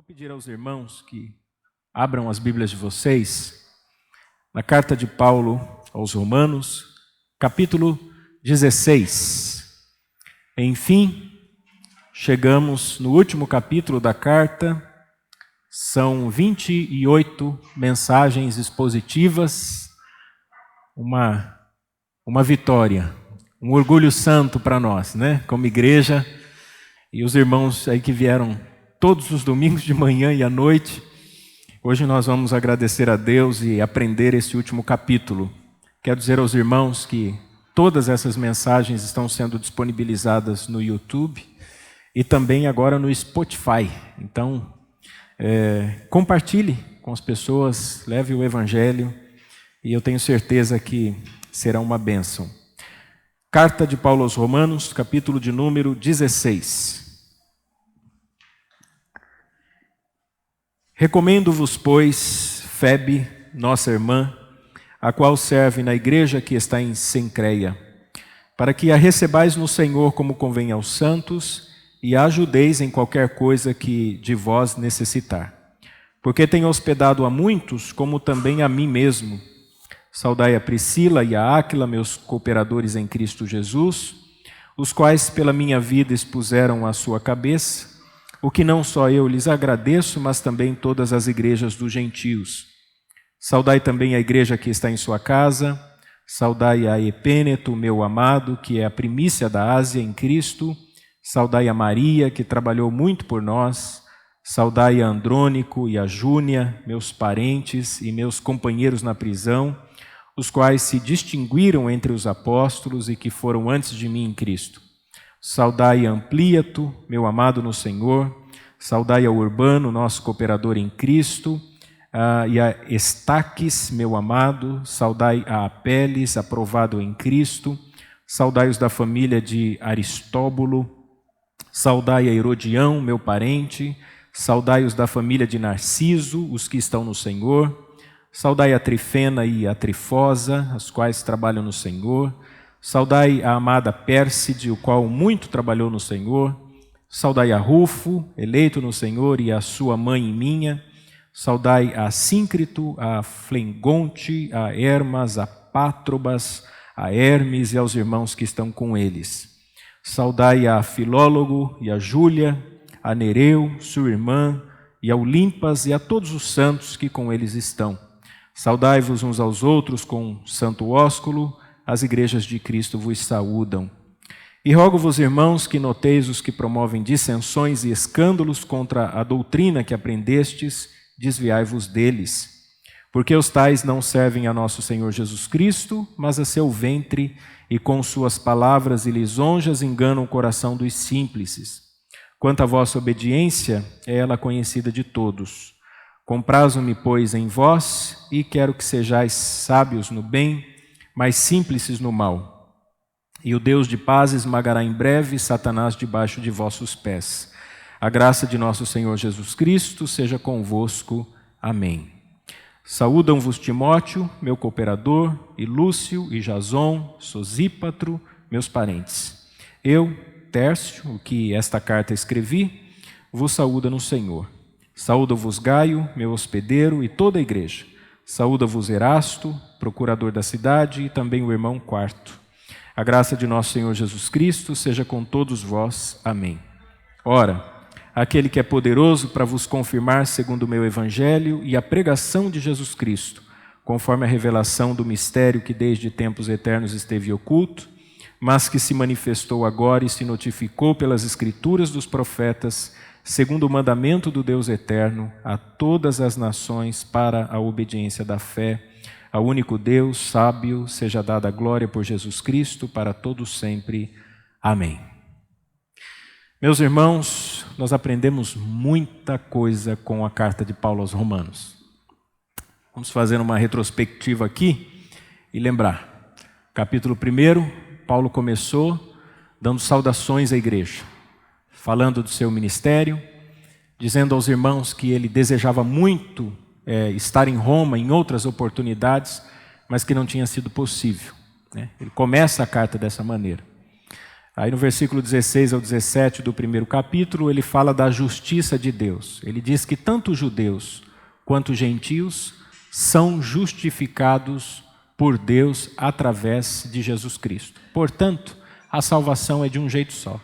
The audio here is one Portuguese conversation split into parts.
vou pedir aos irmãos que abram as Bíblias de vocês na carta de Paulo aos Romanos, capítulo 16. Enfim, chegamos no último capítulo da carta. São 28 mensagens expositivas, uma vitória, um orgulho santo para nós, né? Como igreja, e os irmãos aí que vieram todos os domingos de manhã e à noite. Hoje nós vamos agradecer a Deus e aprender esse último capítulo. Quero dizer aos irmãos que todas essas mensagens estão sendo disponibilizadas no YouTube e também agora no Spotify. Então, compartilhe com as pessoas, leve o Evangelho e eu tenho certeza que será uma bênção. Carta de Paulo aos Romanos, capítulo de número 16. Recomendo-vos, pois, Febe, nossa irmã, a qual serve na igreja que está em Cencreia, para que a recebais no Senhor como convém aos santos e a ajudeis em qualquer coisa que de vós necessitar. Porque tenho hospedado a muitos, como também a mim mesmo. Saudai a Priscila e a Áquila, meus cooperadores em Cristo Jesus, os quais pela minha vida expuseram a sua cabeça, o que não só eu lhes agradeço, mas também todas as igrejas dos gentios. Saudai também a igreja que está em sua casa, saudai a Epêneto, meu amado, que é a primícia da Ásia em Cristo, saudai a Maria, que trabalhou muito por nós, saudai a Andrônico e a Júnia, meus parentes e meus companheiros na prisão, os quais se distinguiram entre os apóstolos e que foram antes de mim em Cristo. Saudai a Amplíato, meu amado no Senhor, saudai a Urbano, nosso cooperador em Cristo, e a Estaques, meu amado, saudai a Apeles, aprovado em Cristo, saudai os da família de Aristóbulo, saudai a Herodião, meu parente, saudai os da família de Narciso, os que estão no Senhor, saudai a Trifena e a Trifosa, as quais trabalham no Senhor, saudai a amada Pérside, o qual muito trabalhou no Senhor, saudai a Rufo, eleito no Senhor, e a sua mãe e minha, saudai a Síncrito, a Flengonte, a Hermas, a Pátrobas, a Hermes e aos irmãos que estão com eles. Saudai a Filólogo e a Júlia, a Nereu, sua irmã, e a Olimpas e a todos os santos que com eles estão. Saudai-vos uns aos outros com santo ósculo, as igrejas de Cristo vos saúdam. E rogo-vos, irmãos, que noteis os que promovem dissensões e escândalos contra a doutrina que aprendestes, desviai-vos deles. Porque os tais não servem a nosso Senhor Jesus Cristo, mas a seu ventre, e com suas palavras e lisonjas enganam o coração dos simples. Quanto à vossa obediência, é ela conhecida de todos. Comprazo-me, pois, em vós, e quero que sejais sábios no bem, mas simples no mal. E o Deus de paz esmagará em breve Satanás debaixo de vossos pés. A graça de nosso Senhor Jesus Cristo seja convosco. Amém. Saúdam-vos Timóteo, meu cooperador, e Lúcio, e Jason, Sosípatro, meus parentes. Eu, Tércio, o que esta carta escrevi, vos saúda no Senhor. Saúda-vos Gaio, meu hospedeiro, e toda a igreja. Saúda-vos Erasto, procurador da cidade, e também o irmão Quarto. A graça de nosso Senhor Jesus Cristo seja com todos vós. Amém. Ora, aquele que é poderoso para vos confirmar segundo o meu evangelho e a pregação de Jesus Cristo, conforme a revelação do mistério que desde tempos eternos esteve oculto, mas que se manifestou agora e se notificou pelas escrituras dos profetas, segundo o mandamento do Deus eterno, a todas as nações para a obediência da fé, ao único Deus sábio, seja dada a glória por Jesus Cristo para todos sempre. Amém. Meus irmãos, nós aprendemos muita coisa com a carta de Paulo aos Romanos. Vamos fazer uma retrospectiva aqui e lembrar. Capítulo 1, Paulo começou dando saudações à igreja, falando do seu ministério, dizendo aos irmãos que ele desejava muito estar em Roma em outras oportunidades, mas que não tinha sido possível, né? Ele começa a carta dessa maneira. Aí no versículo 16 ao 17 do primeiro capítulo, ele fala da justiça de Deus. Ele diz que tanto judeus quanto gentios são justificados por Deus através de Jesus Cristo. Portanto, a salvação é de um jeito só.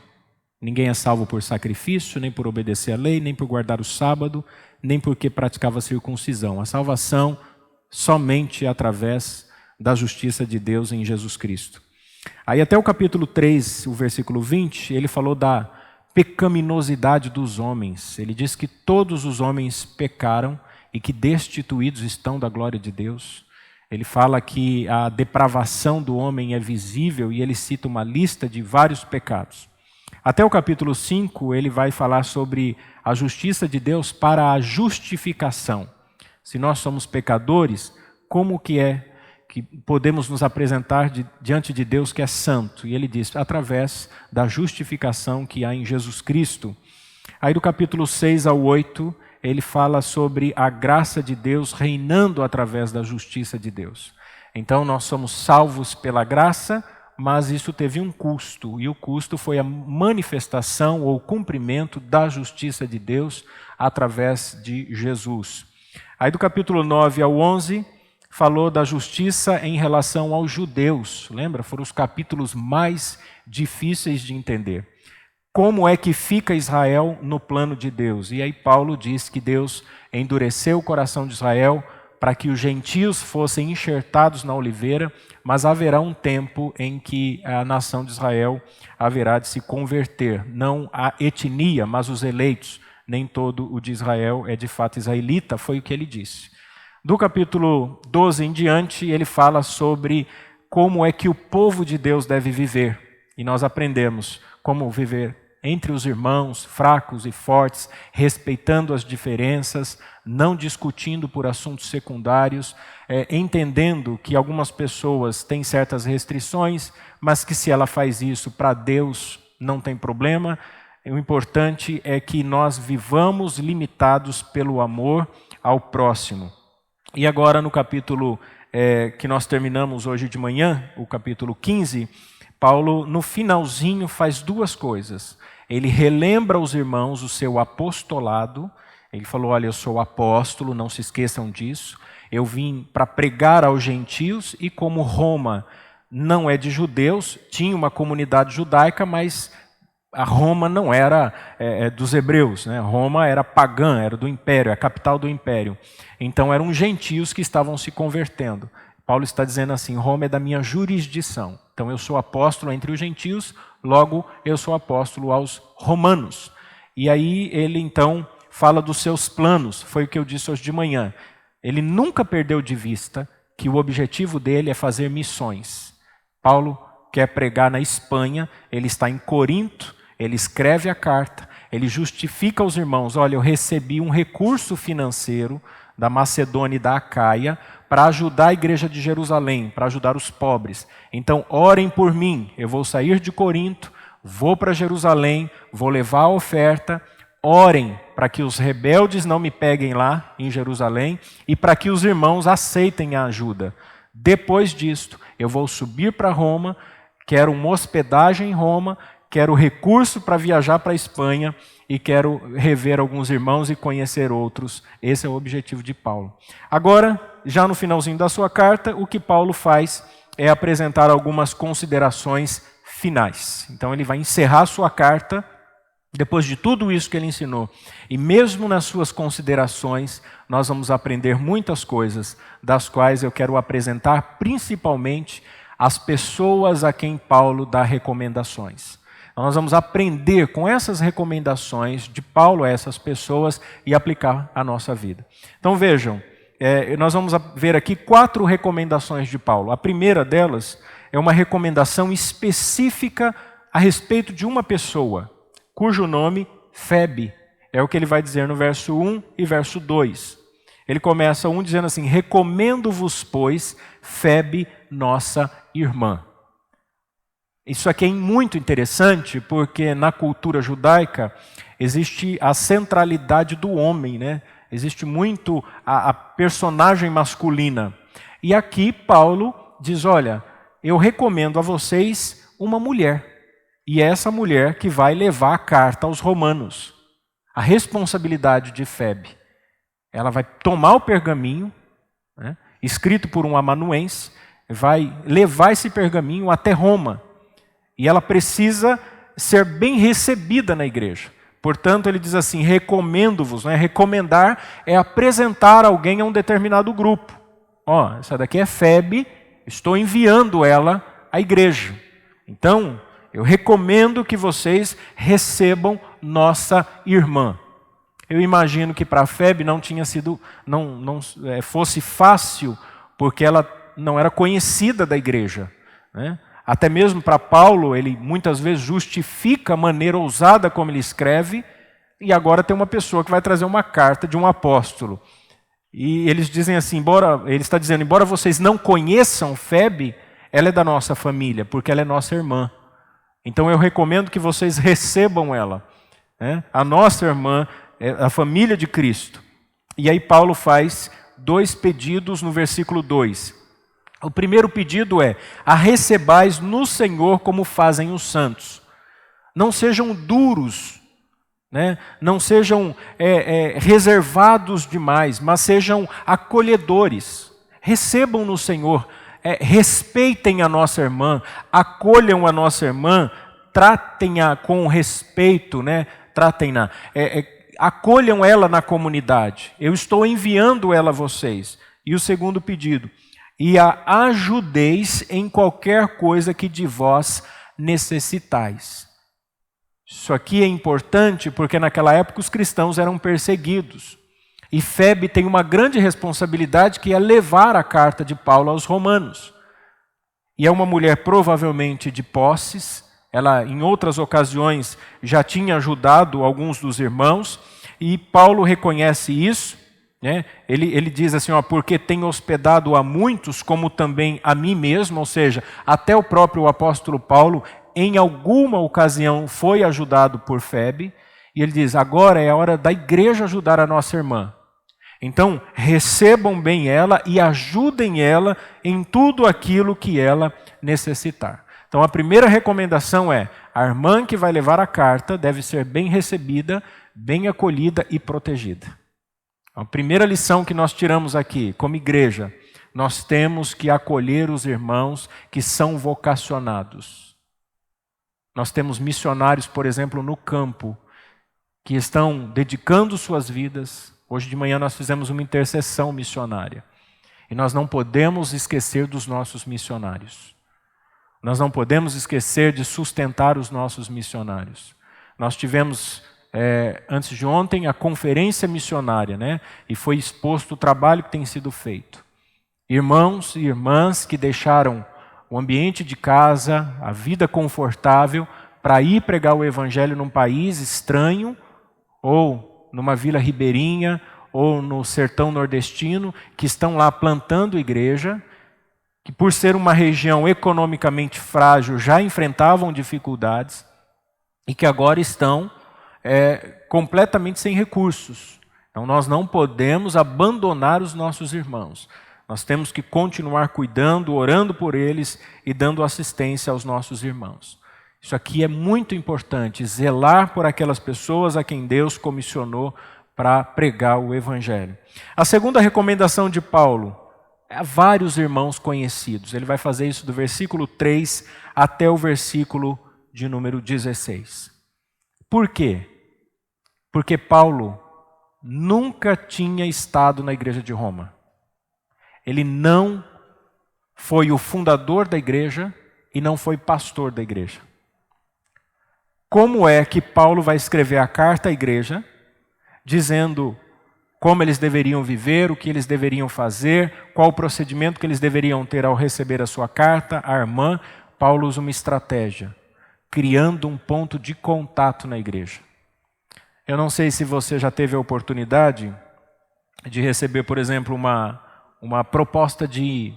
Ninguém é salvo por sacrifício, nem por obedecer à lei, nem por guardar o sábado, nem porque praticava circuncisão. A salvação somente através da justiça de Deus em Jesus Cristo. Aí até o capítulo 3, o versículo 20, ele falou da pecaminosidade dos homens. Ele diz que todos os homens pecaram e que destituídos estão da glória de Deus. Ele fala que a depravação do homem é visível e ele cita uma lista de vários pecados. Até o capítulo 5, ele vai falar sobre a justiça de Deus para a justificação. Se nós somos pecadores, como que é que podemos nos apresentar diante de Deus que é santo? E ele diz, através da justificação que há em Jesus Cristo. Aí do capítulo 6 ao 8, ele fala sobre a graça de Deus reinando através da justiça de Deus. Então nós somos salvos pela graça, mas isso teve um custo, e o custo foi a manifestação ou cumprimento da justiça de Deus através de Jesus. Aí do capítulo 9 ao 11, falou da justiça em relação aos judeus. Lembra? Foram os capítulos mais difíceis de entender. Como é que fica Israel no plano de Deus? E aí Paulo diz que Deus endureceu o coração de Israel para que os gentios fossem enxertados na oliveira, mas haverá um tempo em que a nação de Israel haverá de se converter. Não a etnia, mas os eleitos. Nem todo o de Israel é de fato israelita, foi o que ele disse. Do capítulo 12 em diante, ele fala sobre como é que o povo de Deus deve viver. E nós aprendemos como viver entre os irmãos, fracos e fortes, respeitando as diferenças, não discutindo por assuntos secundários, entendendo que algumas pessoas têm certas restrições, mas que se ela faz isso para Deus não tem problema. O importante é que nós vivamos limitados pelo amor ao próximo. E agora no capítulo que nós terminamos hoje de manhã, o capítulo 15, Paulo no finalzinho faz duas coisas. Ele relembra aos irmãos o seu apostolado. Ele falou, olha, eu sou apóstolo, não se esqueçam disso. Eu vim para pregar aos gentios e como Roma não é de judeus, tinha uma comunidade judaica, mas a Roma não era dos hebreus, né? Roma era pagã, era do império, a capital do império. Então eram gentios que estavam se convertendo. Paulo está dizendo assim, Roma é da minha jurisdição. Então eu sou apóstolo entre os gentios, logo eu sou apóstolo aos romanos. E aí ele então fala dos seus planos, foi o que eu disse hoje de manhã. Ele nunca perdeu de vista que o objetivo dele é fazer missões. Paulo quer pregar na Espanha, ele está em Corinto, ele escreve a carta, ele justifica aos irmãos, olha, eu recebi um recurso financeiro da Macedônia e da Acaia para ajudar a igreja de Jerusalém, para ajudar os pobres. Então, orem por mim, eu vou sair de Corinto, vou para Jerusalém, vou levar a oferta, orem para que os rebeldes não me peguem lá em Jerusalém e para que os irmãos aceitem a ajuda. Depois disto, eu vou subir para Roma, quero uma hospedagem em Roma, quero recurso para viajar para a Espanha e quero rever alguns irmãos e conhecer outros. Esse é o objetivo de Paulo. Agora, já no finalzinho da sua carta, o que Paulo faz é apresentar algumas considerações finais. Então ele vai encerrar a sua carta, depois de tudo isso que ele ensinou. E mesmo nas suas considerações, nós vamos aprender muitas coisas, das quais eu quero apresentar principalmente as pessoas a quem Paulo dá recomendações. Nós vamos aprender com essas recomendações de Paulo a essas pessoas e aplicar à nossa vida. Então vejam, nós vamos ver aqui 4 recomendações de Paulo. A primeira delas é uma recomendação específica a respeito de uma pessoa, cujo nome, Febe, é o que ele vai dizer no verso 1 e verso 2. Ele começa dizendo assim, recomendo-vos, pois, Febe, nossa irmã. Isso aqui é muito interessante porque na cultura judaica existe a centralidade do homem, né? Existe muito a personagem masculina. E aqui Paulo diz, olha, eu recomendo a vocês uma mulher. E é essa mulher que vai levar a carta aos romanos. A responsabilidade de Febe. Ela vai tomar o pergaminho, né, escrito por um amanuense, vai levar esse pergaminho até Roma. E ela precisa ser bem recebida na igreja. Portanto, ele diz assim, recomendo-vos, né? Recomendar é apresentar alguém a um determinado grupo. Ó, essa daqui é Febe, estou enviando ela à igreja. Então, eu recomendo que vocês recebam nossa irmã. Eu imagino que para Febe não tinha sido, fosse fácil, porque ela não era conhecida da igreja, né? Até mesmo para Paulo, ele muitas vezes justifica a maneira ousada como ele escreve, e agora tem uma pessoa que vai trazer uma carta de um apóstolo. E eles dizem assim, ele está dizendo, embora vocês não conheçam Febe, ela é da nossa família, porque ela é nossa irmã. Então eu recomendo que vocês recebam ela, né? A nossa irmã é a família de Cristo. E aí Paulo faz 2 pedidos no versículo 2. O primeiro pedido é, a recebais no Senhor como fazem os santos. Não sejam duros, né? Não sejam reservados demais, mas sejam acolhedores. Recebam no Senhor, respeitem a nossa irmã, acolham a nossa irmã, tratem-a com respeito, né? Tratem-na, acolham ela na comunidade. Eu estou enviando ela a vocês. E o segundo pedido, e a ajudeis em qualquer coisa que de vós necessitais. Isso aqui é importante porque naquela época os cristãos eram perseguidos. E Febe tem uma grande responsabilidade que é levar a carta de Paulo aos romanos. E é uma mulher provavelmente de posses, ela em outras ocasiões já tinha ajudado alguns dos irmãos, e Paulo reconhece isso. Né? Ele diz assim, ó, porque tem hospedado a muitos, como também a mim mesmo, ou seja, até o próprio apóstolo Paulo, em alguma ocasião foi ajudado por Febe, e ele diz, agora é a hora da igreja ajudar a nossa irmã. Então, recebam bem ela e ajudem ela em tudo aquilo que ela necessitar. Então, a primeira recomendação é, a irmã que vai levar a carta deve ser bem recebida, bem acolhida e protegida. A primeira lição que nós tiramos aqui, como igreja, nós temos que acolher os irmãos que são vocacionados. Nós temos missionários, por exemplo, no campo, que estão dedicando suas vidas. Hoje de manhã nós fizemos uma intercessão missionária. E nós não podemos esquecer dos nossos missionários. Nós não podemos esquecer de sustentar os nossos missionários. Nós tivemos... antes de ontem, a conferência missionária, né? E foi exposto o trabalho que tem sido feito. Irmãos e irmãs que deixaram o ambiente de casa, a vida confortável, para ir pregar o evangelho num país estranho, ou numa vila ribeirinha, ou no sertão nordestino, que estão lá plantando igreja, que por ser uma região economicamente frágil, já enfrentavam dificuldades, e que agora estão completamente sem recursos. Então nós não podemos abandonar os nossos irmãos. Nós temos que continuar cuidando, orando por eles e dando assistência aos nossos irmãos. Isso aqui é muito importante, zelar por aquelas pessoas a quem Deus comissionou para pregar o evangelho. A segunda recomendação de Paulo é a vários irmãos conhecidos. Ele vai fazer isso do versículo 3 até o versículo de número 16. Por quê? Porque Paulo nunca tinha estado na igreja de Roma. Ele não foi o fundador da igreja e não foi pastor da igreja. Como é que Paulo vai escrever a carta à igreja, dizendo como eles deveriam viver, o que eles deveriam fazer, qual o procedimento que eles deveriam ter ao receber a sua carta, a irmã? Paulo usa uma estratégia, criando um ponto de contato na igreja. Eu não sei se você já teve a oportunidade de receber, por exemplo, uma proposta de...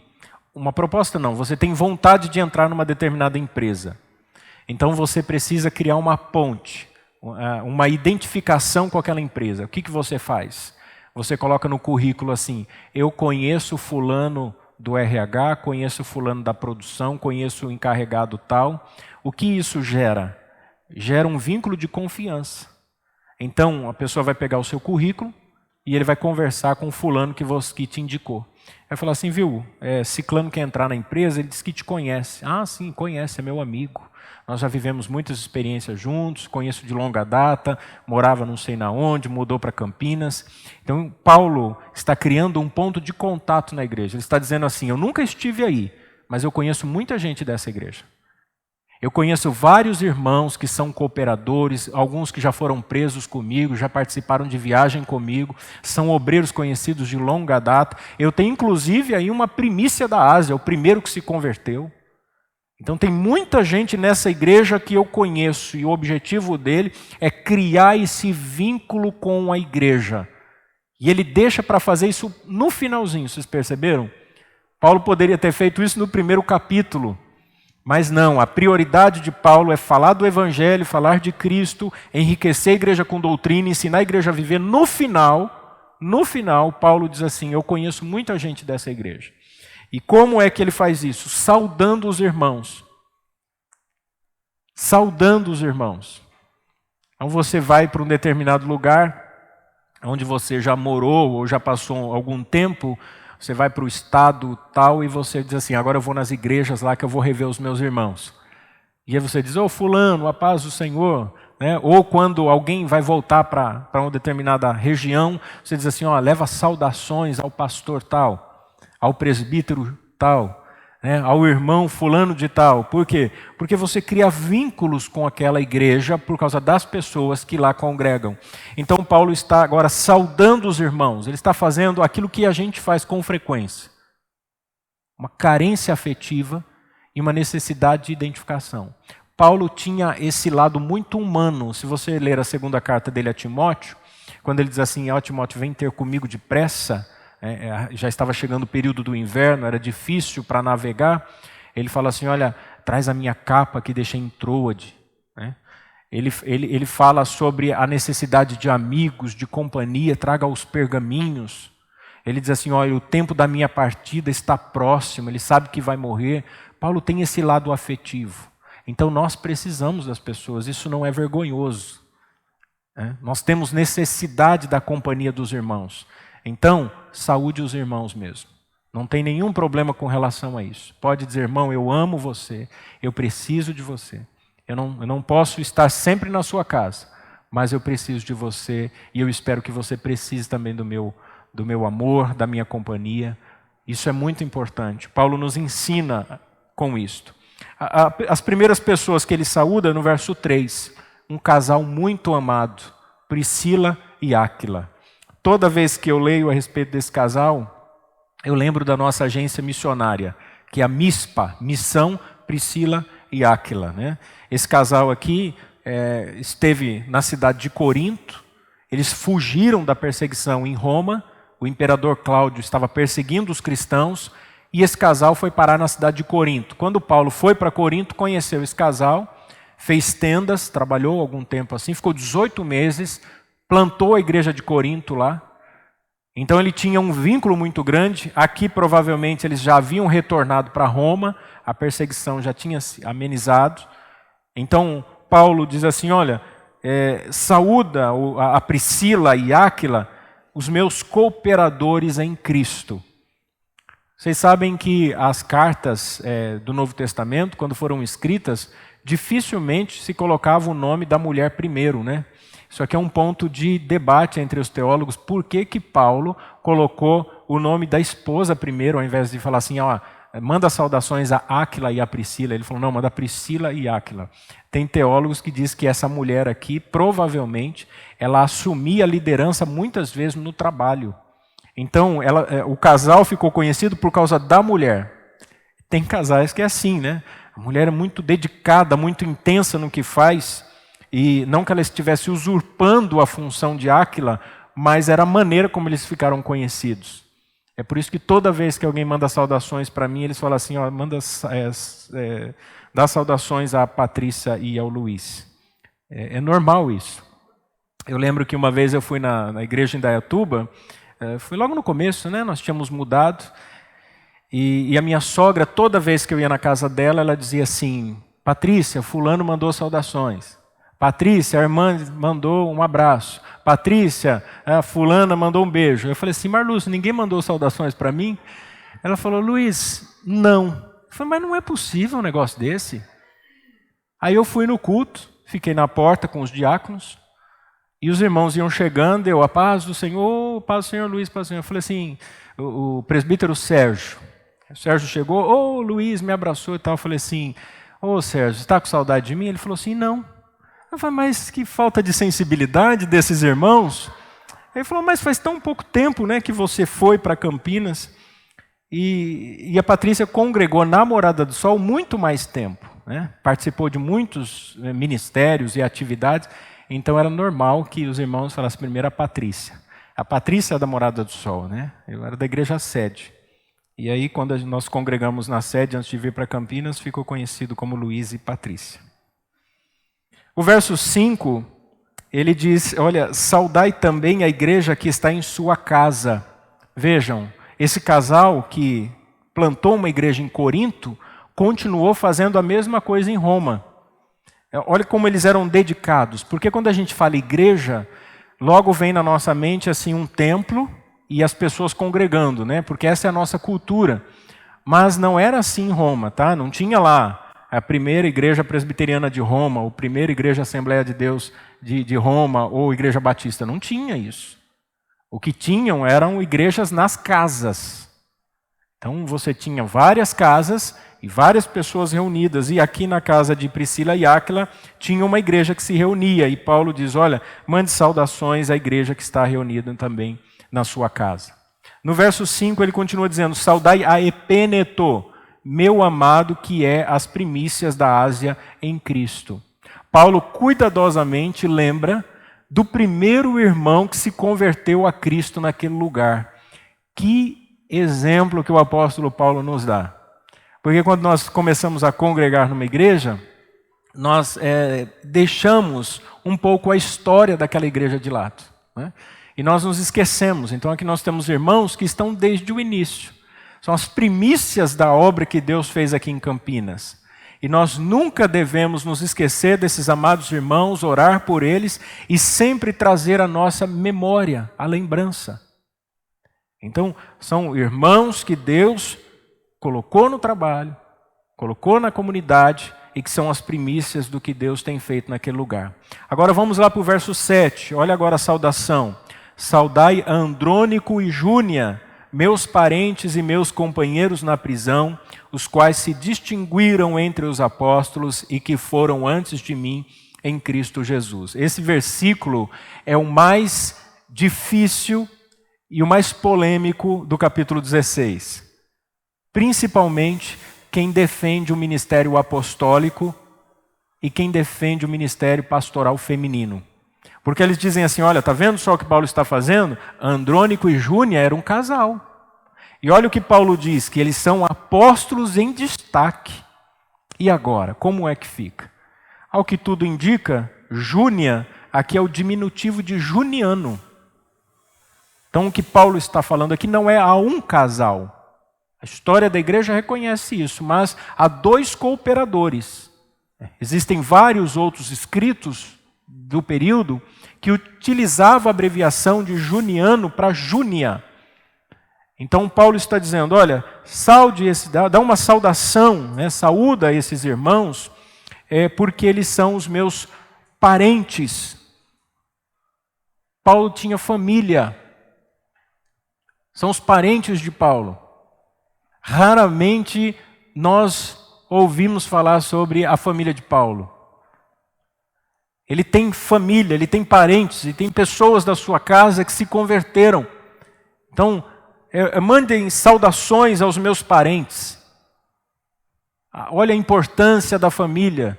Uma proposta não, você tem vontade de entrar numa determinada empresa. Então você precisa criar uma ponte, uma identificação com aquela empresa. O que você faz? Você coloca no currículo assim, eu conheço fulano do RH, conheço fulano da produção, conheço o encarregado tal. O que isso gera? gera um vínculo de confiança. Então, a pessoa vai pegar o seu currículo e ele vai conversar com o fulano que te indicou. Vai falar assim, viu, ciclano quer entrar na empresa, ele diz que te conhece. Ah, sim, conhece, é meu amigo. Nós já vivemos muitas experiências juntos, conheço de longa data, morava não sei na onde, mudou para Campinas. Então, Paulo está criando um ponto de contato na igreja. Ele está dizendo assim, eu nunca estive aí, mas eu conheço muita gente dessa igreja. Eu conheço vários irmãos que são cooperadores, alguns que já foram presos comigo, já participaram de viagem comigo, são obreiros conhecidos de longa data. Eu tenho inclusive aí uma primícia da Ásia, o primeiro que se converteu. Então tem muita gente nessa igreja que eu conheço e o objetivo dele é criar esse vínculo com a igreja. E ele deixa para fazer isso no finalzinho, vocês perceberam? Paulo poderia ter feito isso no primeiro capítulo. Mas não, a prioridade de Paulo é falar do Evangelho, falar de Cristo, enriquecer a igreja com doutrina, ensinar a igreja a viver. No final, Paulo diz assim, eu conheço muita gente dessa igreja. E como é que ele faz isso? Saudando os irmãos. Saudando os irmãos. Então você vai para um determinado lugar, onde você já morou ou já passou algum tempo, você vai para o estado tal e você diz assim, agora eu vou nas igrejas lá que eu vou rever os meus irmãos. E aí você diz, ô fulano, a paz do Senhor. Né? Ou quando alguém vai voltar para uma determinada região, você diz assim, ó, leva saudações ao pastor tal, ao presbítero tal, né? Ao irmão fulano de tal. Por quê? Porque você cria vínculos com aquela igreja por causa das pessoas que lá congregam. Então Paulo está agora saudando os irmãos, ele está fazendo aquilo que a gente faz com frequência. Uma carência afetiva e uma necessidade de identificação. Paulo tinha esse lado muito humano. Se você ler a segunda carta dele a Timóteo, quando ele diz assim, ó Timóteo, vem ter comigo depressa, já estava chegando o período do inverno, era difícil para navegar, ele fala assim, olha, traz a minha capa que deixei em Troade. Né? Ele fala sobre a necessidade de amigos, de companhia, traga os pergaminhos. Ele diz assim, olha, o tempo da minha partida está próximo, ele sabe que vai morrer. Paulo tem esse lado afetivo. Então nós precisamos das pessoas, isso não é vergonhoso. Né? Nós temos necessidade da companhia dos irmãos. Então, saúde os irmãos mesmo. Não tem nenhum problema com relação a isso. Pode dizer, irmão, eu amo você, eu preciso de você. Eu não posso estar sempre na sua casa, mas eu preciso de você e eu espero que você precise também do meu amor, da minha companhia. Isso é muito importante. Paulo nos ensina com isto. As primeiras pessoas que ele saúda, no verso 3, um casal muito amado, Priscila e Áquila. Toda vez que eu leio a respeito desse casal, eu lembro da nossa agência missionária, que é a MISPA, Missão Priscila e Áquila. Né? Esse casal aqui esteve na cidade de Corinto, eles fugiram da perseguição em Roma, o imperador Cláudio estava perseguindo os cristãos, e esse casal foi parar na cidade de Corinto. Quando Paulo foi para Corinto, conheceu esse casal, fez tendas, trabalhou algum tempo assim, ficou 18 meses, plantou a igreja de Corinto lá. Então ele tinha um vínculo muito grande. Aqui provavelmente eles já haviam retornado para Roma, a perseguição já tinha se amenizado. Então Paulo diz assim, olha, saúda a Priscila e Áquila, os meus cooperadores em Cristo. Vocês sabem que as cartas do Novo Testamento, quando foram escritas, dificilmente se colocava o nome da mulher primeiro, né? Isso aqui é um ponto de debate entre os teólogos. Por que Paulo colocou o nome da esposa primeiro, ao invés de falar assim, ó, manda saudações a Áquila e a Priscila. Ele falou, não, manda Priscila e Áquila. Tem teólogos que dizem que essa mulher aqui, provavelmente, ela assumia a liderança muitas vezes no trabalho. Então, o casal ficou conhecido por causa da mulher. Tem casais que é assim, né? A mulher é muito dedicada, muito intensa no que faz, e não que ela estivesse usurpando a função de Áquila, mas era a maneira como eles ficaram conhecidos. É por isso que toda vez que alguém manda saudações para mim, eles falam assim, ó, dá saudações à Patrícia e ao Luiz. É normal isso. Eu lembro que uma vez eu fui na igreja em Indaiatuba, foi logo no começo, né? Nós tínhamos mudado, e a minha sogra, toda vez que eu ia na casa dela, ela dizia assim, Patrícia, fulano mandou saudações. Patrícia, a irmã mandou um abraço. Patrícia, a fulana mandou um beijo. Eu falei assim, Marlúcia, ninguém mandou saudações para mim? Ela falou, Luiz, não. Eu falei, mas não é possível um negócio desse. Aí eu fui no culto, fiquei na porta com os diáconos, e os irmãos iam chegando, eu, a paz do Senhor, Luiz, paz do Senhor. Eu falei assim, o presbítero Sérgio. O Sérgio chegou, Luiz, me abraçou e tal. Eu falei assim, Sérgio, você está com saudade de mim? Ele falou assim, não. Eu falei, mas que falta de sensibilidade desses irmãos. Ele falou, mas faz tão pouco tempo, né, que você foi para Campinas. E a Patrícia congregou na Morada do Sol muito mais tempo, né? Participou de muitos ministérios e atividades, então era normal que os irmãos falassem primeiro a Patrícia. A Patrícia é da Morada do Sol, né? Eu era da igreja sede. E aí, quando nós congregamos na sede, antes de vir para Campinas, ficou conhecido como Luiz e Patrícia. O verso 5, ele diz, olha, saudai também a igreja que está em sua casa. Vejam, esse casal que plantou uma igreja em Corinto, continuou fazendo a mesma coisa em Roma. Olha como eles eram dedicados, porque quando a gente fala igreja, logo vem na nossa mente assim um templo e as pessoas congregando, né? Porque essa é a nossa cultura. Mas não era assim em Roma, tá? Não tinha lá a primeira igreja presbiteriana de Roma, ou a primeira igreja Assembleia de Deus de Roma, ou igreja batista. Não tinha isso. O que tinham eram igrejas nas casas. Então você tinha várias casas e várias pessoas reunidas. E aqui na casa de Priscila e Áquila tinha uma igreja que se reunia. E Paulo diz, olha, mande saudações à igreja que está reunida também na sua casa. No verso 5 ele continua dizendo, saudai a Epêneto, meu amado que é as primícias da Ásia em Cristo. Paulo cuidadosamente lembra do primeiro irmão que se converteu a Cristo naquele lugar. Que exemplo que o apóstolo Paulo nos dá. Porque quando nós começamos a congregar numa igreja, nós deixamos um pouco a história daquela igreja de lado, né? E nós nos esquecemos. Então aqui nós temos irmãos que estão desde o início. São as primícias da obra que Deus fez aqui em Campinas. E nós nunca devemos nos esquecer desses amados irmãos, orar por eles e sempre trazer a nossa memória, a lembrança. Então, são irmãos que Deus colocou no trabalho, colocou na comunidade e que são as primícias do que Deus tem feito naquele lugar. Agora vamos lá para o verso 7. Olha agora a saudação. Saudai a Andrônico e Júnia, meus parentes e meus companheiros na prisão, os quais se distinguiram entre os apóstolos e que foram antes de mim em Cristo Jesus. Esse versículo é o mais difícil e o mais polêmico do capítulo 16. Principalmente quem defende o ministério apostólico e quem defende o ministério pastoral feminino. Porque eles dizem assim, olha, está vendo só o que Paulo está fazendo? Andrônico e Júnia eram um casal. E olha o que Paulo diz, que eles são apóstolos em destaque. E agora, como é que fica? Ao que tudo indica, Júnia, aqui é o diminutivo de Juniano. Então o que Paulo está falando aqui não é a um casal. A história da igreja reconhece isso, mas há dois cooperadores. Existem vários outros escritos do período que utilizavam a abreviação de Juniano para Júnia. Então Paulo está dizendo, olha, dá uma saudação, né, saúda esses irmãos, porque eles são os meus parentes. Paulo tinha família. São os parentes de Paulo. Raramente nós ouvimos falar sobre a família de Paulo. Ele tem família, ele tem parentes, e tem pessoas da sua casa que se converteram. Então, mandem saudações aos meus parentes. Olha a importância da família,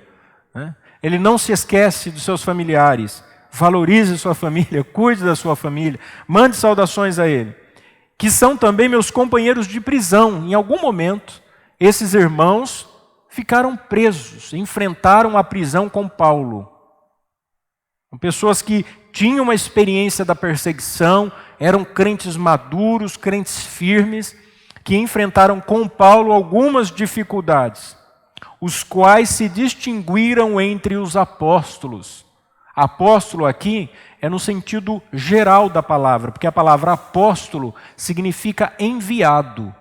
né? Ele não se esquece dos seus familiares. Valorize sua família, cuide da sua família. Mande saudações a ele. Que são também meus companheiros de prisão. Em algum momento, esses irmãos ficaram presos, enfrentaram a prisão com Paulo. Pessoas que tinham uma experiência da perseguição, eram crentes maduros, crentes firmes, que enfrentaram com Paulo algumas dificuldades, os quais se distinguiram entre os apóstolos. Apóstolo aqui é no sentido geral da palavra, porque a palavra apóstolo significa enviado.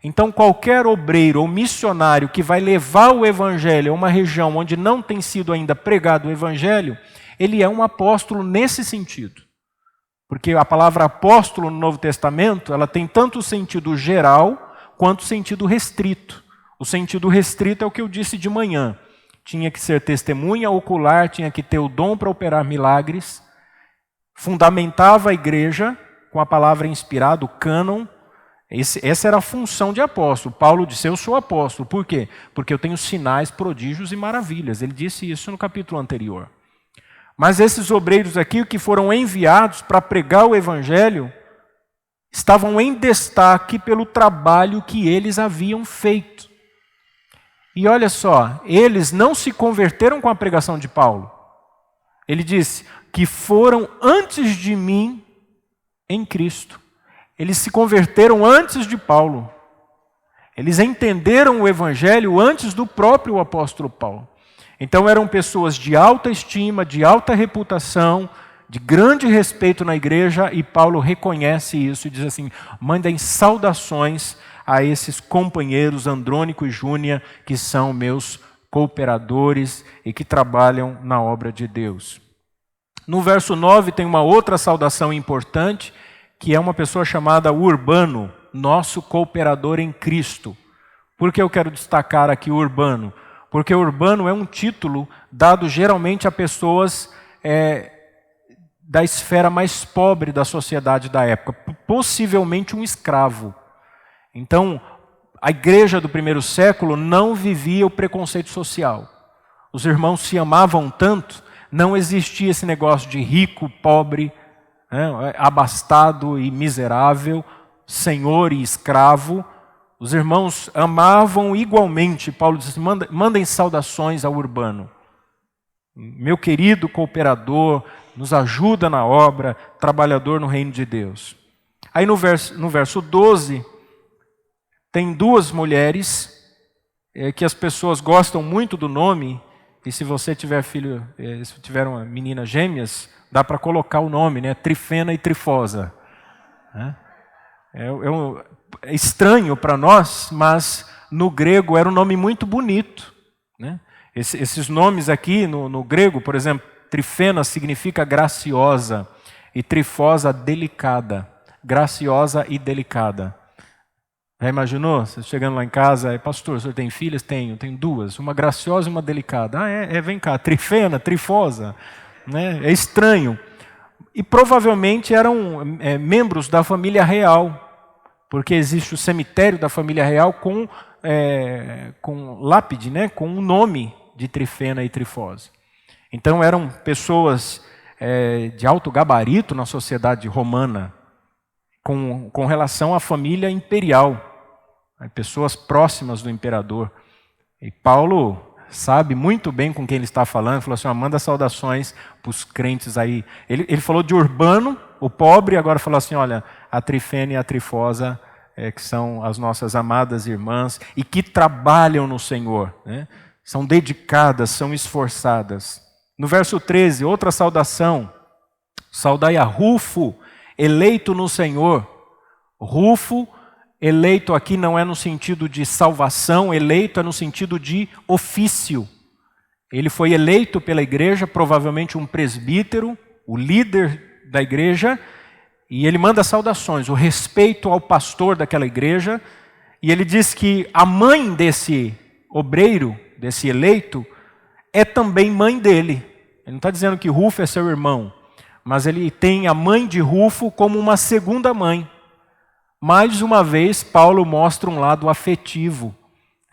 Então qualquer obreiro ou missionário que vai levar o evangelho a uma região onde não tem sido ainda pregado o evangelho, ele é um apóstolo nesse sentido. Porque a palavra apóstolo no Novo Testamento, ela tem tanto o sentido geral quanto o sentido restrito. O sentido restrito é o que eu disse de manhã. Tinha que ser testemunha ocular, tinha que ter o dom para operar milagres, fundamentava a igreja com a palavra inspirada, o cânon. Essa era a função de apóstolo. Paulo disse, eu sou apóstolo. Por quê? Porque eu tenho sinais, prodígios e maravilhas. Ele disse isso no capítulo anterior. Mas esses obreiros aqui que foram enviados para pregar o evangelho, estavam em destaque pelo trabalho que eles haviam feito. E olha só, eles não se converteram com a pregação de Paulo. Ele disse que foram antes de mim em Cristo. Eles se converteram antes de Paulo. Eles entenderam o evangelho antes do próprio apóstolo Paulo. Então eram pessoas de alta estima, de alta reputação, de grande respeito na igreja, e Paulo reconhece isso e diz assim, mandem saudações a esses companheiros, Andrônico e Júnia, que são meus cooperadores e que trabalham na obra de Deus. No verso 9 tem uma outra saudação importante, que é uma pessoa chamada Urbano, nosso cooperador em Cristo. Por que eu quero destacar aqui Urbano? Porque Urbano é um título dado geralmente a pessoas da esfera mais pobre da sociedade da época, possivelmente um escravo. Então, a igreja do primeiro século não vivia o preconceito social. Os irmãos se amavam tanto, não existia esse negócio de rico, pobre, abastado e miserável, senhor e escravo. Os irmãos amavam igualmente. Paulo disse, mandem saudações ao Urbano. Meu querido cooperador, nos ajuda na obra, trabalhador no reino de Deus. Aí no verso 12, tem duas mulheres que as pessoas gostam muito do nome, e se você tiver filho, se tiver uma menina gêmeas, dá para colocar o nome, né? Trifena e Trifosa. É estranho para nós, mas no grego era um nome muito bonito, né? Esses nomes aqui no grego, por exemplo, Trifena significa graciosa e Trifosa delicada. Graciosa e delicada. Já imaginou? Você chegando lá em casa, pastor, o senhor tem filhas? Tenho duas, uma graciosa e uma delicada. Vem cá, Trifena, Trifosa. Né? É estranho. E provavelmente eram membros da família real, porque existe o cemitério da família real com lápide, né? Com o nome de Trifena e Trifosa. Então eram pessoas de alto gabarito na sociedade romana, com relação à família imperial, pessoas próximas do imperador. E Paulo sabe muito bem com quem ele está falando, falou assim, manda saudações para os crentes aí. Ele falou de Urbano, o pobre, agora falou assim, olha, a Trifena e a Trifosa, que são as nossas amadas irmãs, e que trabalham no Senhor, né? São dedicadas, são esforçadas. No verso 13, outra saudação, saudai a Rufo, eleito no Senhor. Rufo, eleito aqui não é no sentido de salvação, eleito é no sentido de ofício. Ele foi eleito pela igreja, provavelmente um presbítero, o líder da igreja, e ele manda saudações, o respeito ao pastor daquela igreja, e ele diz que a mãe desse obreiro, desse eleito, é também mãe dele. Ele não está dizendo que Rufo é seu irmão, mas ele tem a mãe de Rufo como uma segunda mãe. Mais uma vez, Paulo mostra um lado afetivo.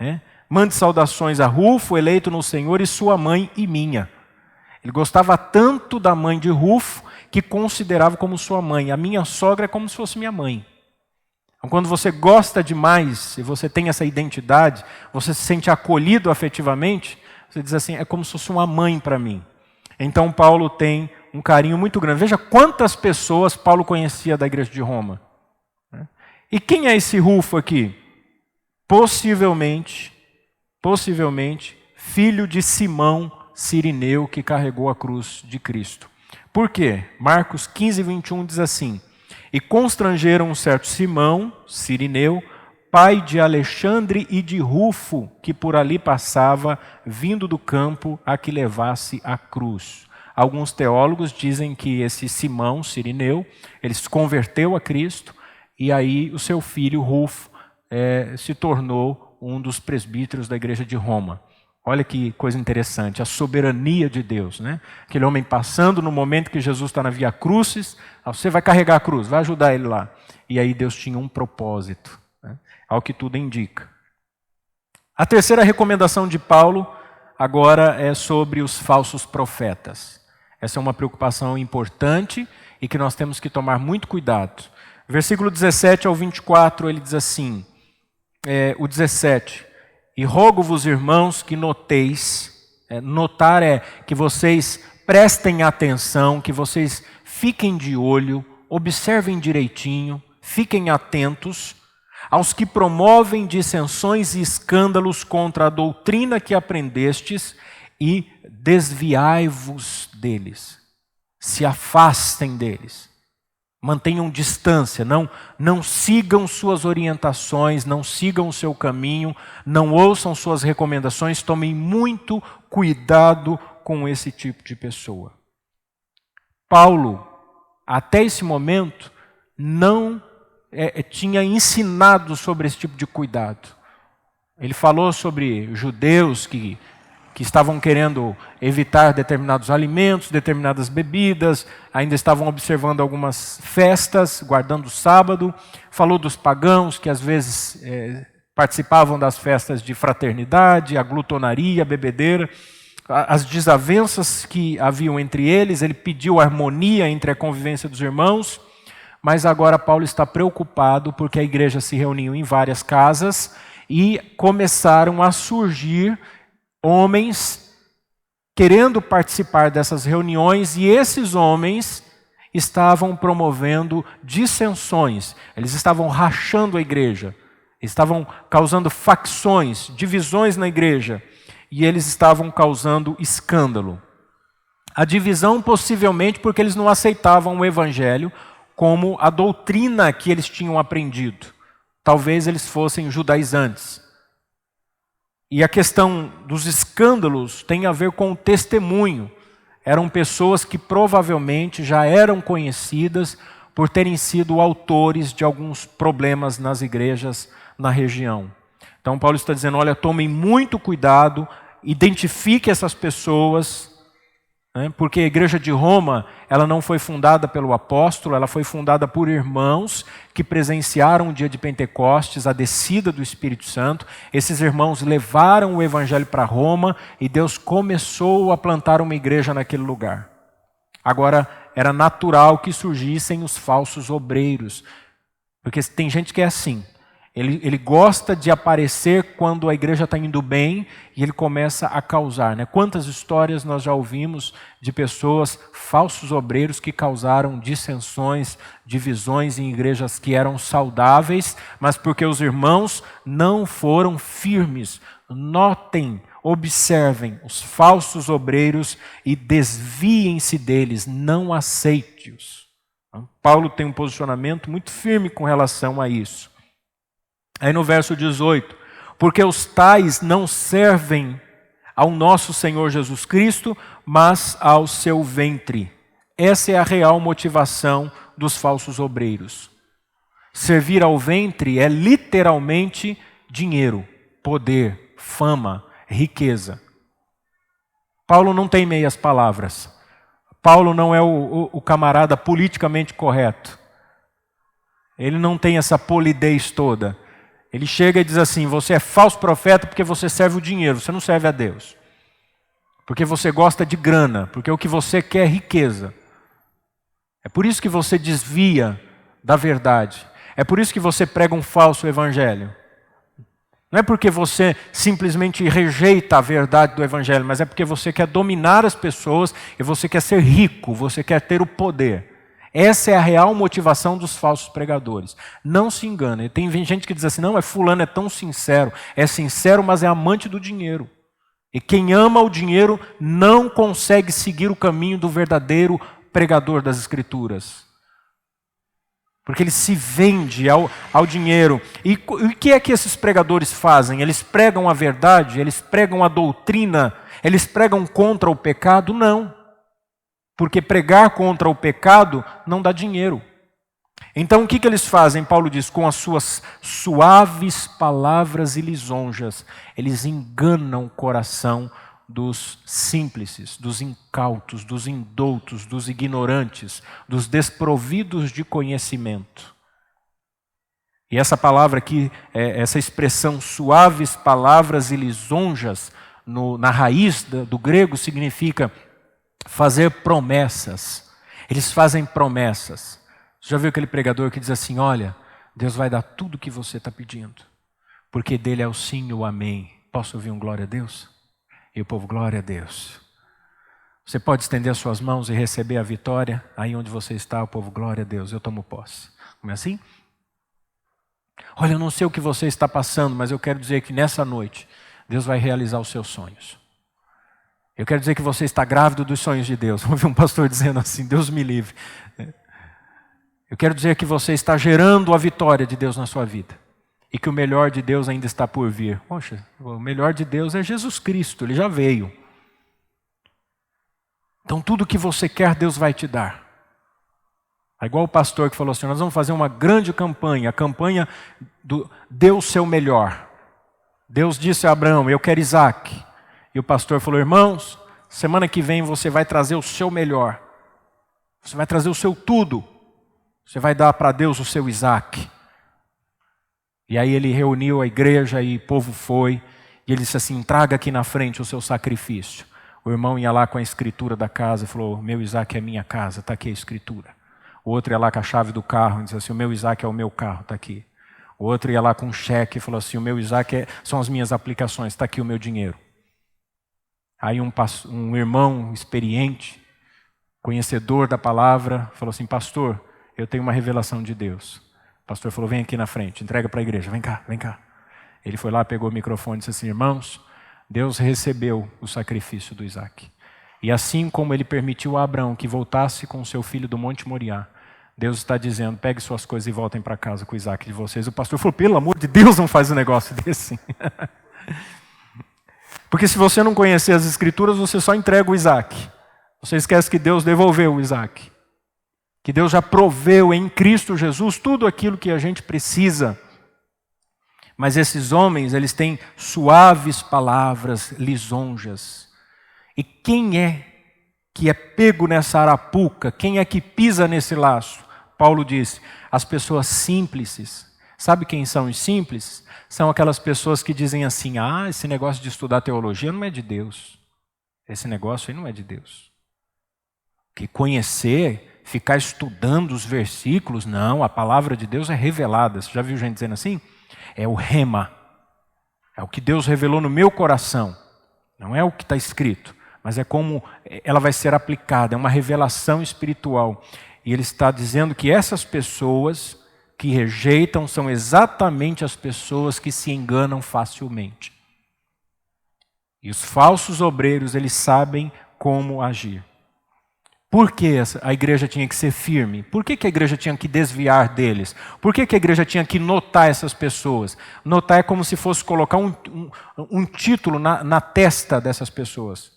Né? Mande saudações a Rufo, eleito no Senhor, e sua mãe e minha. Ele gostava tanto da mãe de Rufo, que considerava como sua mãe. A minha sogra é como se fosse minha mãe. Então, quando você gosta demais, e você tem essa identidade, você se sente acolhido afetivamente, você diz assim, é como se fosse uma mãe para mim. Então Paulo tem um carinho muito grande. Veja quantas pessoas Paulo conhecia da igreja de Roma. E quem é esse Rufo aqui? Possivelmente, filho de Simão, cirineu que carregou a cruz de Cristo. Por quê? Marcos 15, 21 diz assim: e constrangeram um certo Simão, cirineu, pai de Alexandre e de Rufo, que por ali passava, vindo do campo a que levasse a cruz. Alguns teólogos dizem que esse Simão, cirineu, ele se converteu a Cristo, e aí o seu filho Rufo se tornou um dos presbíteros da igreja de Roma. Olha que coisa interessante, a soberania de Deus, né? Aquele homem passando no momento que Jesus está na Via Crucis, você vai carregar a cruz, vai ajudar ele lá. E aí Deus tinha um propósito, né? Ao que tudo indica. A terceira recomendação de Paulo agora é sobre os falsos profetas. Essa é uma preocupação importante e que nós temos que tomar muito cuidado. Versículo 17 ao 24, ele diz assim, o 17, e rogo-vos, irmãos, que noteis, notar é que vocês prestem atenção, que vocês fiquem de olho, observem direitinho, fiquem atentos aos que promovem dissensões e escândalos contra a doutrina que aprendestes e desviai-vos deles. Se afastem deles. Mantenham distância, não sigam suas orientações, não sigam o seu caminho, não ouçam suas recomendações, tomem muito cuidado com esse tipo de pessoa. Paulo, até esse momento, não tinha ensinado sobre esse tipo de cuidado. Ele falou sobre judeus que estavam querendo evitar determinados alimentos, determinadas bebidas, ainda estavam observando algumas festas, guardando o sábado. Falou dos pagãos que às vezes participavam das festas de fraternidade, a glutonaria, a bebedeira, as desavenças que haviam entre eles. Ele pediu harmonia entre a convivência dos irmãos, mas agora Paulo está preocupado porque a igreja se reuniu em várias casas e começaram a surgir homens querendo participar dessas reuniões, e esses homens estavam promovendo dissensões, eles estavam rachando a igreja, estavam causando facções, divisões na igreja, e eles estavam causando escândalo. A divisão possivelmente porque eles não aceitavam o evangelho como a doutrina que eles tinham aprendido. Talvez eles fossem judaizantes. E a questão dos escândalos tem a ver com o testemunho. Eram pessoas que provavelmente já eram conhecidas por terem sido autores de alguns problemas nas igrejas na região. Então Paulo está dizendo, olha, tomem muito cuidado, identifique essas pessoas, né, porque a igreja de Roma, ela não foi fundada pelo apóstolo, ela foi fundada por irmãos que presenciaram o dia de Pentecostes, a descida do Espírito Santo. Esses irmãos levaram o evangelho para Roma e Deus começou a plantar uma igreja naquele lugar. Agora, era natural que surgissem os falsos obreiros, porque tem gente que é assim. Ele gosta de aparecer quando a igreja está indo bem e ele começa a causar, né? Quantas histórias nós já ouvimos de pessoas, falsos obreiros, que causaram dissensões, divisões em igrejas que eram saudáveis, mas porque os irmãos não foram firmes. Notem, observem os falsos obreiros e desviem-se deles, não aceite-os. Paulo tem um posicionamento muito firme com relação a isso. Aí no verso 18, porque os tais não servem ao nosso Senhor Jesus Cristo, mas ao seu ventre. Essa é a real motivação dos falsos obreiros. Servir ao ventre é literalmente dinheiro, poder, fama, riqueza. Paulo não tem meias palavras. Paulo não é o camarada politicamente correto. Ele não tem essa polidez toda. Ele chega e diz assim, você é falso profeta porque você serve o dinheiro, você não serve a Deus. Porque você gosta de grana, porque o que você quer é riqueza. É por isso que você desvia da verdade. É por isso que você prega um falso evangelho. Não é porque você simplesmente rejeita a verdade do evangelho, mas é porque você quer dominar as pessoas e você quer ser rico, você quer ter o poder. Essa é a real motivação dos falsos pregadores. Não se engane. Tem gente que diz assim, não, fulano é tão sincero. É sincero, mas é amante do dinheiro. E quem ama o dinheiro não consegue seguir o caminho do verdadeiro pregador das Escrituras. Porque ele se vende ao dinheiro. E o que é que esses pregadores fazem? Eles pregam a verdade? Eles pregam a doutrina? Eles pregam contra o pecado? Não. Porque pregar contra o pecado não dá dinheiro. Então o que eles fazem? Paulo diz, com as suas suaves palavras e lisonjas, eles enganam o coração dos simples, dos incautos, dos indoutos, dos ignorantes, dos desprovidos de conhecimento. E essa palavra aqui, essa expressão suaves palavras e lisonjas, na raiz do grego significa fazer promessas. Eles fazem promessas. Você já viu aquele pregador que diz assim, olha, Deus vai dar tudo o que você está pedindo, porque dele é o sim e o amém. Posso ouvir um glória a Deus? E o povo, glória a Deus. Você pode estender as suas mãos e receber a vitória, aí onde você está, o povo, glória a Deus, eu tomo posse. Não é assim? Olha, eu não sei o que você está passando, mas eu quero dizer que nessa noite, Deus vai realizar os seus sonhos. Eu quero dizer que você está grávido dos sonhos de Deus. Ouvi um pastor dizendo assim, Deus me livre. Eu quero dizer que você está gerando a vitória de Deus na sua vida. E que o melhor de Deus ainda está por vir. Poxa, o melhor de Deus é Jesus Cristo, Ele já veio. Então tudo que você quer, Deus vai te dar. É igual o pastor que falou assim, nós vamos fazer uma grande campanha. A campanha do dê o seu melhor. Deus disse a Abraão, eu quero Isaac. E o pastor falou, irmãos, semana que vem você vai trazer o seu melhor. Você vai trazer o seu tudo. Você vai dar para Deus o seu Isaac. E aí ele reuniu a igreja e o povo foi. E ele disse assim, traga aqui na frente o seu sacrifício. O irmão ia lá com a escritura da casa e falou, meu Isaac é minha casa, está aqui a escritura. O outro ia lá com a chave do carro e disse assim, o meu Isaac é o meu carro, está aqui. O outro ia lá com um cheque e falou assim, o meu Isaac são as minhas aplicações, está aqui o meu dinheiro. Aí um irmão experiente, conhecedor da palavra, falou assim, pastor, eu tenho uma revelação de Deus. O pastor falou, vem aqui na frente, entrega para a igreja, vem cá, vem cá. Ele foi lá, pegou o microfone e disse assim, irmãos, Deus recebeu o sacrifício do Isaac. E assim como ele permitiu a Abraão que voltasse com o seu filho do Monte Moriá, Deus está dizendo, pegue suas coisas e voltem para casa com o Isaac de vocês. O pastor falou, pelo amor de Deus, não faz um negócio desse. Porque se você não conhecer as escrituras, você só entrega o Isaac. Você esquece que Deus devolveu o Isaac. Que Deus já proveu em Cristo Jesus tudo aquilo que a gente precisa. Mas esses homens, eles têm suaves palavras, lisonjas. E quem é que é pego nessa arapuca? Quem é que pisa nesse laço? Paulo disse, as pessoas simples. Sabe quem são os simples? São aquelas pessoas que dizem assim, esse negócio de estudar teologia não é de Deus. Esse negócio aí não é de Deus. Que conhecer, ficar estudando os versículos, não, a palavra de Deus é revelada. Você já viu gente dizendo assim? É o rema. É o que Deus revelou no meu coração. Não é o que está escrito, mas é como ela vai ser aplicada, é uma revelação espiritual. E ele está dizendo que essas pessoas que rejeitam são exatamente as pessoas que se enganam facilmente. E os falsos obreiros, eles sabem como agir. Por que a igreja tinha que ser firme? Por que a igreja tinha que desviar deles? Por que a igreja tinha que notar essas pessoas? Notar é como se fosse colocar um título na testa dessas pessoas.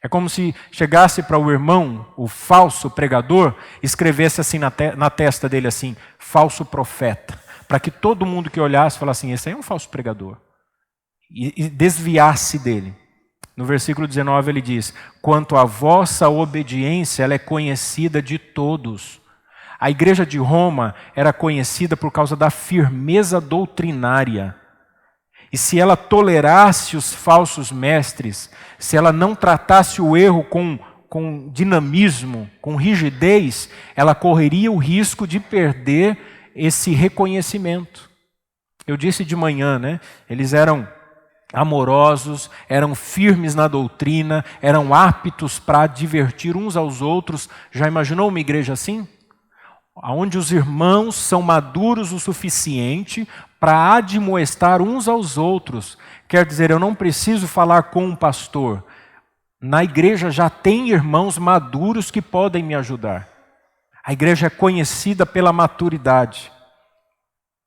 É como se chegasse para o irmão, o falso pregador, escrevesse assim na testa dele assim, falso profeta. Para que todo mundo que olhasse falasse assim, esse aí é um falso pregador. E desviasse dele. No versículo 19 ele diz, quanto à vossa obediência, ela é conhecida de todos. A igreja de Roma era conhecida por causa da firmeza doutrinária. E se ela tolerasse os falsos mestres, se ela não tratasse o erro com dinamismo, com rigidez, ela correria o risco de perder esse reconhecimento. Eu disse de manhã, né? Eles eram amorosos, eram firmes na doutrina, eram aptos para advertir uns aos outros. Já imaginou uma igreja assim? Onde os irmãos são maduros o suficiente para admoestar uns aos outros, Quer dizer, eu não preciso falar com um pastor. Na igreja já tem irmãos maduros que podem me ajudar. A igreja é conhecida pela maturidade.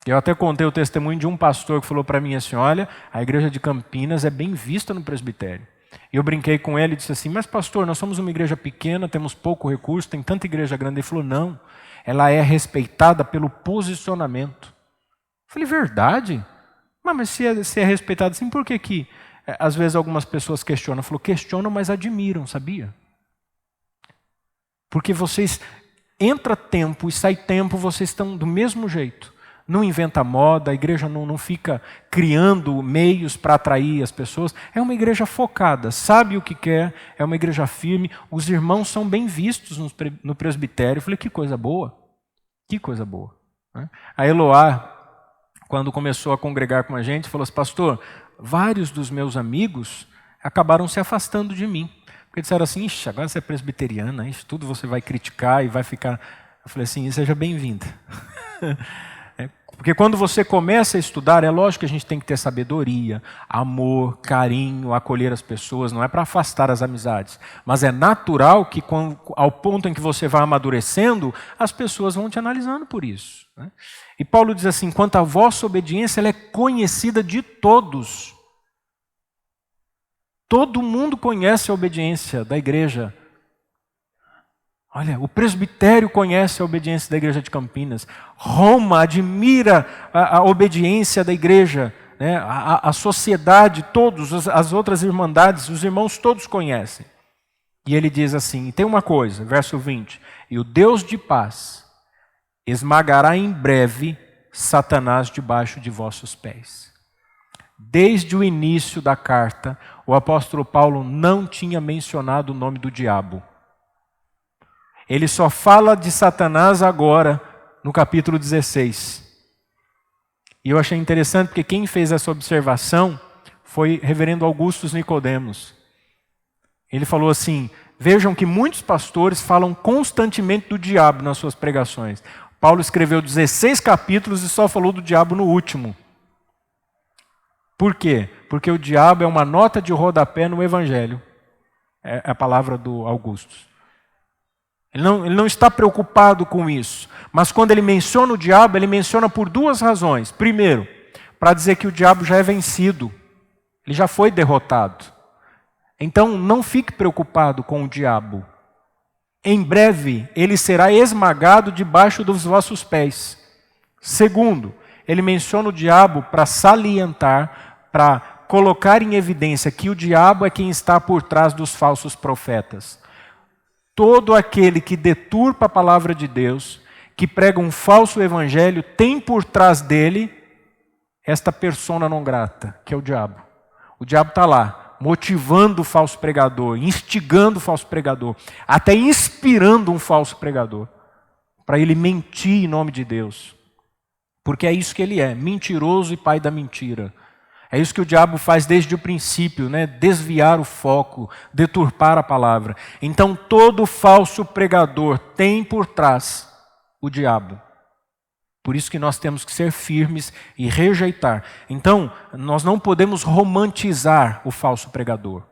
Eu até contei o testemunho de um pastor que falou para mim assim, olha, a igreja de Campinas é bem vista no presbitério. E eu brinquei com ele e disse assim, mas pastor, nós somos uma igreja pequena, temos pouco recurso, tem tanta igreja grande. Ele falou, não, ela é respeitada pelo posicionamento. Eu falei, verdade? Mas se é respeitada assim, por que que às vezes algumas pessoas questionam? Falou, questionam, mas admiram, sabia? Porque vocês, entra tempo e sai tempo, vocês estão do mesmo jeito. Não inventa moda, a igreja não fica criando meios para atrair as pessoas. É uma igreja focada, sabe o que quer, é uma igreja firme. Os irmãos são bem vistos no presbitério. Eu falei, que coisa boa, que coisa boa. A Eloá, quando começou a congregar com a gente, falou assim, pastor, vários dos meus amigos acabaram se afastando de mim. Porque disseram assim, ixi, agora você é presbiteriana, isso tudo você vai criticar e vai ficar... Eu falei assim, seja bem-vinda. Porque quando você começa a estudar, é lógico que a gente tem que ter sabedoria, amor, carinho, acolher as pessoas, não é para afastar as amizades. Mas é natural que ao ponto em que você vai amadurecendo, as pessoas vão te analisando por isso. E Paulo diz assim, quanto à vossa obediência, ela é conhecida de todos. Todo mundo conhece a obediência da igreja. Olha, o presbitério conhece a obediência da igreja de Campinas. Roma admira a obediência da igreja. Né? A sociedade, todos, as outras irmandades, os irmãos todos conhecem. E ele diz assim, tem uma coisa, verso 20. E o Deus de paz esmagará em breve Satanás debaixo de vossos pés. Desde o início da carta, o apóstolo Paulo não tinha mencionado o nome do diabo. Ele só fala de Satanás agora, no capítulo 16. E eu achei interessante porque quem fez essa observação foi reverendo Augustus Nicodemos. Ele falou assim, vejam que muitos pastores falam constantemente do diabo nas suas pregações. Paulo escreveu 16 capítulos e só falou do diabo no último. Por quê? Porque o diabo é uma nota de rodapé no Evangelho. É a palavra do Augustus. Ele não está preocupado com isso. Mas quando ele menciona o diabo, ele menciona por duas razões. Primeiro, para dizer que o diabo já é vencido. Ele já foi derrotado. Então, não fique preocupado com o diabo. Em breve, ele será esmagado debaixo dos vossos pés. Segundo, ele menciona o diabo para salientar, para colocar em evidência que o diabo é quem está por trás dos falsos profetas. Todo aquele que deturpa a palavra de Deus, que prega um falso evangelho, tem por trás dele esta persona non grata, que é o diabo. O diabo está lá, motivando o falso pregador, instigando o falso pregador, até inspirando um falso pregador, para ele mentir em nome de Deus. Porque é isso que ele é, mentiroso e pai da mentira. É isso que o diabo faz desde o princípio, né? Desviar o foco, deturpar a palavra. Então todo falso pregador tem por trás o diabo. Por isso que nós temos que ser firmes e rejeitar. Então nós não podemos romantizar o falso pregador.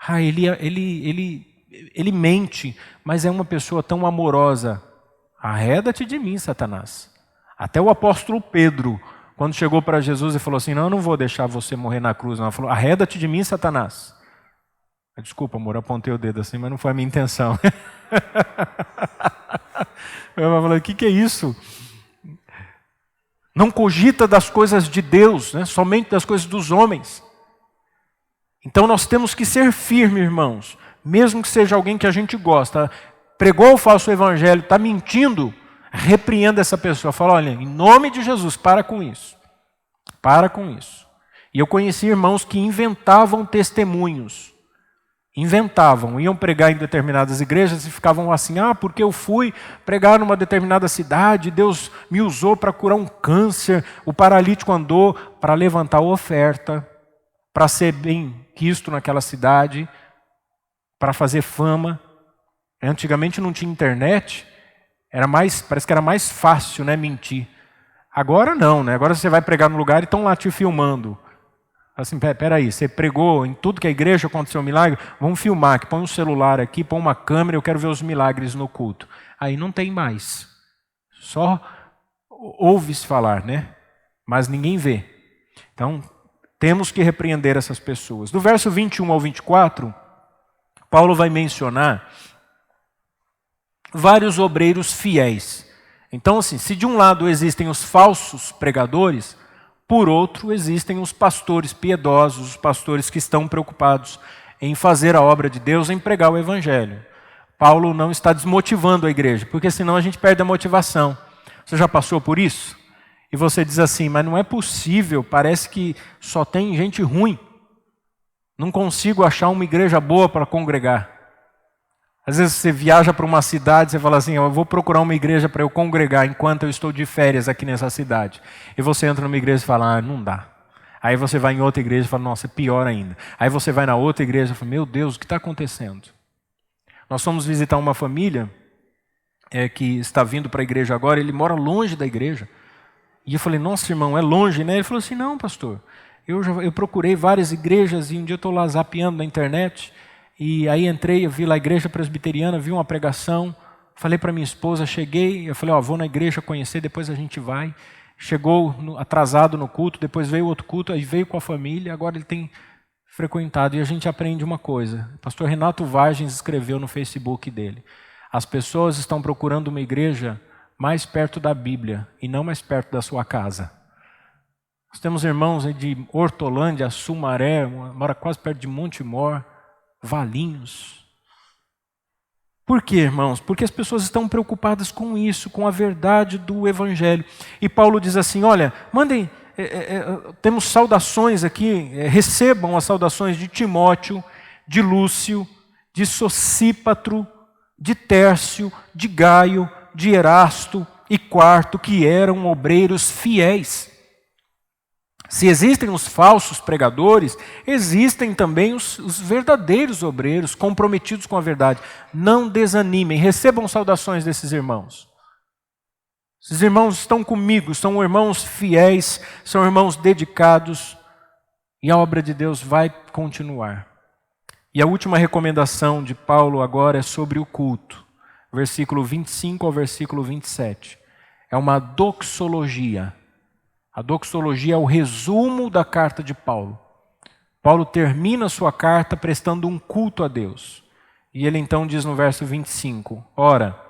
Ele mente, mas é uma pessoa tão amorosa. Arreda-te de mim, Satanás. Até o apóstolo Pedro, quando chegou para Jesus e falou assim, não, eu não vou deixar você morrer na cruz. Não. Ele falou, arreda-te de mim, Satanás. Desculpa, amor, eu apontei o dedo assim, mas não foi a minha intenção. Eu falei, o que é isso? Não cogita das coisas de Deus, né? Somente das coisas dos homens. Então nós temos que ser firmes, irmãos. Mesmo que seja alguém que a gente gosta, pregou o falso evangelho, está mentindo, repreenda essa pessoa. Fala, olha, em nome de Jesus, para com isso. Para com isso. E eu conheci irmãos que inventavam testemunhos. Inventavam, iam pregar em determinadas igrejas e ficavam assim, porque eu fui pregar numa determinada cidade, Deus me usou para curar um câncer, o paralítico andou para levantar oferta, para ser bem quisto naquela cidade, para fazer fama. Antigamente não tinha internet, parece que era mais fácil, né, mentir. Agora não, né? Agora você vai pregar no lugar e estão lá te filmando. Assim, peraí, você pregou em tudo que a igreja aconteceu um milagre, vamos filmar, que põe um celular aqui, põe uma câmera, eu quero ver os milagres no culto. Aí não tem mais. Só ouve-se falar, né? Mas ninguém vê. Então, temos que repreender essas pessoas. Do verso 21 ao 24, Paulo vai mencionar vários obreiros fiéis. Então, assim, se de um lado existem os falsos pregadores, por outro existem os pastores piedosos, os pastores que estão preocupados em fazer a obra de Deus, em pregar o evangelho. Paulo não está desmotivando a igreja, porque senão a gente perde a motivação. Você já passou por isso? E você diz assim, mas não é possível, parece que só tem gente ruim. Não consigo achar uma igreja boa para congregar. Às vezes você viaja para uma cidade, você fala assim, eu vou procurar uma igreja para eu congregar enquanto eu estou de férias aqui nessa cidade. E você entra numa igreja e fala, não dá. Aí você vai em outra igreja e fala, nossa, é pior ainda. Aí você vai na outra igreja e fala, meu Deus, o que está acontecendo? Nós fomos visitar uma família que está vindo para a igreja agora, ele mora longe da igreja. E eu falei, nossa irmão, é longe, né? Ele falou assim, não pastor, eu procurei várias igrejas e um dia eu estou lá zapeando na internet. E aí entrei, eu vi lá a igreja presbiteriana, vi uma pregação, falei para minha esposa, cheguei, eu falei, vou na igreja conhecer, depois a gente vai. Chegou atrasado no culto, depois veio outro culto, aí veio com a família, agora ele tem frequentado. E a gente aprende uma coisa, o pastor Renato Vargens escreveu no Facebook dele, as pessoas estão procurando uma igreja mais perto da Bíblia e não mais perto da sua casa. Nós temos irmãos de Hortolândia, Sumaré, mora quase perto de Montemor, Valinhos. Por quê, irmãos? Porque as pessoas estão preocupadas com isso, com a verdade do Evangelho. E Paulo diz assim, olha, mandem, temos saudações aqui, recebam as saudações de Timóteo, de Lúcio, de Sosípatro, de Tércio, de Gaio, de Erasto e Quarto, que eram obreiros fiéis. Se existem os falsos pregadores, existem também os verdadeiros obreiros comprometidos com a verdade. Não desanimem, recebam saudações desses irmãos. Esses irmãos estão comigo, são irmãos fiéis, são irmãos dedicados e a obra de Deus vai continuar. E a última recomendação de Paulo agora é sobre o culto. Versículo 25 ao versículo 27. É uma doxologia. A doxologia é o resumo da carta de Paulo. Paulo termina sua carta prestando um culto a Deus. E ele então diz no verso 25, ora,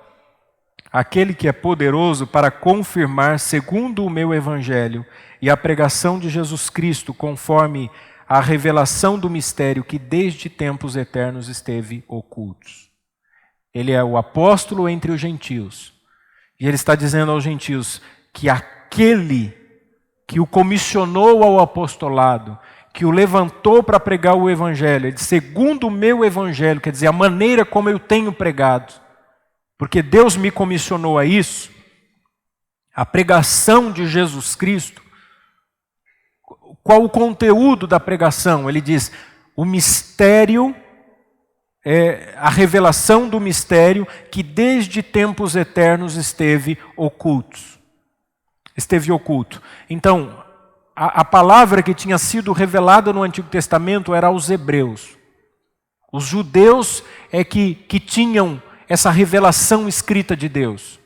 aquele que é poderoso para confirmar segundo o meu evangelho e a pregação de Jesus Cristo conforme a revelação do mistério que desde tempos eternos esteve oculto. Ele é o apóstolo entre os gentios. E ele está dizendo aos gentios que aquele que o comissionou ao apostolado, que o levantou para pregar o evangelho, ele, segundo o meu evangelho, quer dizer, a maneira como eu tenho pregado, porque Deus me comissionou a isso, a pregação de Jesus Cristo. Qual o conteúdo da pregação? Ele diz, o mistério, a revelação do mistério que desde tempos eternos esteve oculto. Esteve oculto. Então, a palavra que tinha sido revelada no Antigo Testamento era aos hebreus. Os judeus que tinham essa revelação escrita de Deus.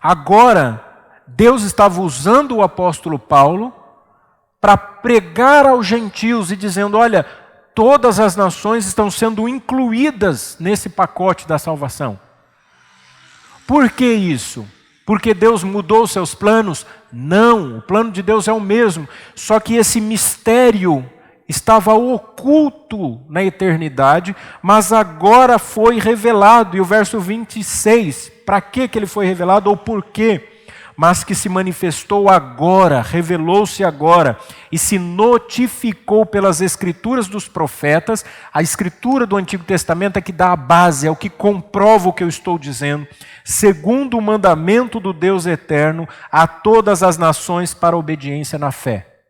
Agora, Deus estava usando o apóstolo Paulo para pregar aos gentios e dizendo, olha, todas as nações estão sendo incluídas nesse pacote da salvação. Por que isso? Porque Deus mudou seus planos? Não, o plano de Deus é o mesmo. Só que esse mistério estava oculto na eternidade, mas agora foi revelado. E o verso 26, para que ele foi revelado ou por quê? Mas que se manifestou agora, revelou-se agora, e se notificou pelas escrituras dos profetas. A escritura do Antigo Testamento é que dá a base, é o que comprova o que eu estou dizendo, segundo o mandamento do Deus eterno, a todas as nações para a obediência na fé.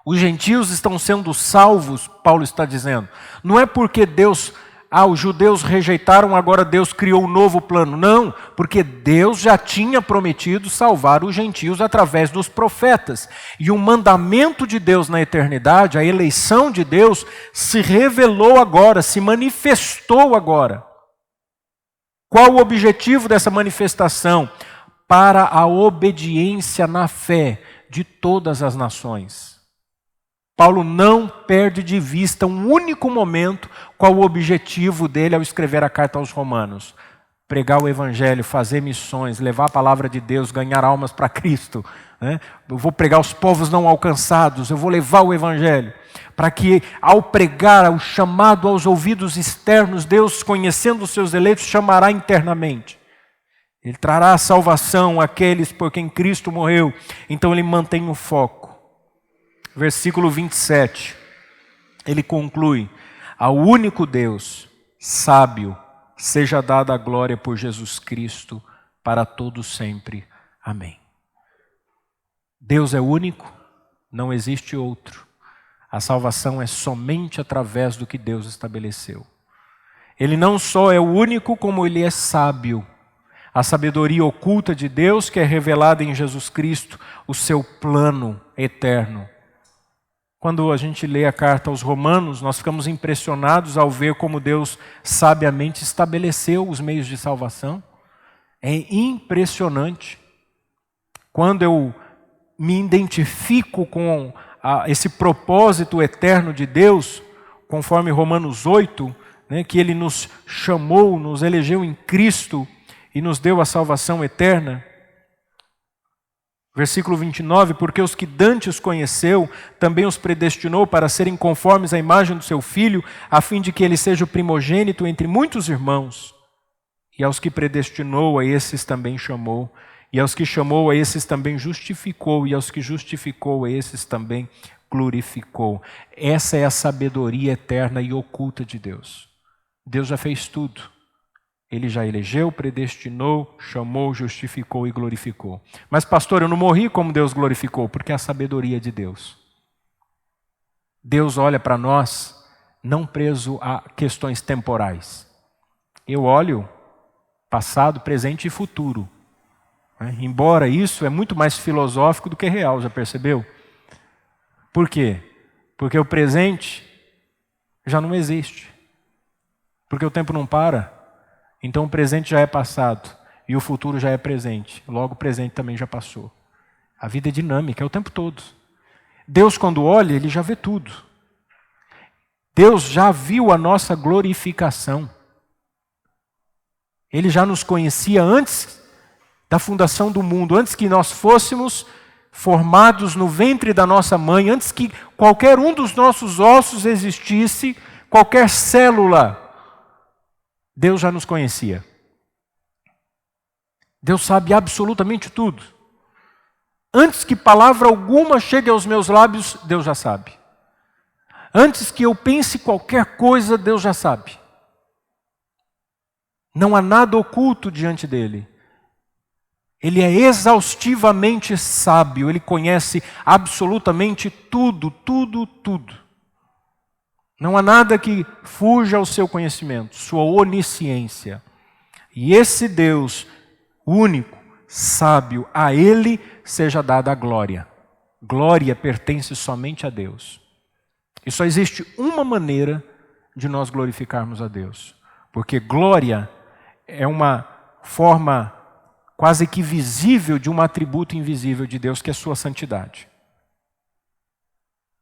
Os gentios estão sendo salvos, Paulo está dizendo, não é porque Deus os judeus rejeitaram, agora Deus criou um novo plano. Não, porque Deus já tinha prometido salvar os gentios através dos profetas. E o mandamento de Deus na eternidade, a eleição de Deus, se revelou agora, se manifestou agora. Qual o objetivo dessa manifestação? Para a obediência na fé de todas as nações. Paulo não perde de vista um único momento qual o objetivo dele ao escrever a carta aos Romanos. Pregar o evangelho, fazer missões, levar a palavra de Deus, ganhar almas para Cristo. Né? Eu vou pregar aos povos não alcançados, eu vou levar o evangelho. Para que ao pregar, o chamado aos ouvidos externos, Deus, conhecendo os seus eleitos, chamará internamente. Ele trará a salvação àqueles por quem Cristo morreu. Então ele mantém o foco. Versículo 27, ele conclui: ao único Deus, sábio, seja dada a glória por Jesus Cristo, para todos sempre. Amém. Deus é único, não existe outro. A salvação é somente através do que Deus estabeleceu. Ele não só é o único, como ele é sábio. A sabedoria oculta de Deus que é revelada em Jesus Cristo, o seu plano eterno. Quando a gente lê a carta aos Romanos, nós ficamos impressionados ao ver como Deus sabiamente estabeleceu os meios de salvação. É impressionante. Quando eu me identifico com esse propósito eterno de Deus, conforme Romanos 8, né, que Ele nos chamou, nos elegeu em Cristo e nos deu a salvação eterna. Versículo 29, porque os que dantes conheceu, também os predestinou para serem conformes à imagem do seu Filho, a fim de que ele seja o primogênito entre muitos irmãos. E aos que predestinou, a esses também chamou. E aos que chamou, a esses também justificou. E aos que justificou, a esses também glorificou. Essa é a sabedoria eterna e oculta de Deus. Deus já fez tudo. Ele já elegeu, predestinou, chamou, justificou e glorificou. Mas pastor, eu não morri como Deus glorificou, porque é a sabedoria de Deus. Deus olha para nós não preso a questões temporais. Eu olho passado, presente e futuro. Embora isso é muito mais filosófico do que real, já percebeu? Por quê? Porque o presente já não existe. Porque o tempo não para. Então o presente já é passado e o futuro já é presente. Logo o presente também já passou. A vida é dinâmica, é o tempo todo. Deus, quando olha, Ele já vê tudo. Deus já viu a nossa glorificação. Ele já nos conhecia antes da fundação do mundo, antes que nós fôssemos formados no ventre da nossa mãe, antes que qualquer um dos nossos ossos existisse, qualquer célula. Deus já nos conhecia. Deus sabe absolutamente tudo. Antes que palavra alguma chegue aos meus lábios, Deus já sabe. Antes que eu pense qualquer coisa, Deus já sabe. Não há nada oculto diante dele. Ele é exaustivamente sábio, ele conhece absolutamente tudo, tudo, tudo. Não há nada que fuja ao seu conhecimento, sua onisciência. E esse Deus único, sábio, a Ele seja dada a glória. Glória pertence somente a Deus. E só existe uma maneira de nós glorificarmos a Deus. Porque glória é uma forma quase que visível de um atributo invisível de Deus, que é sua santidade.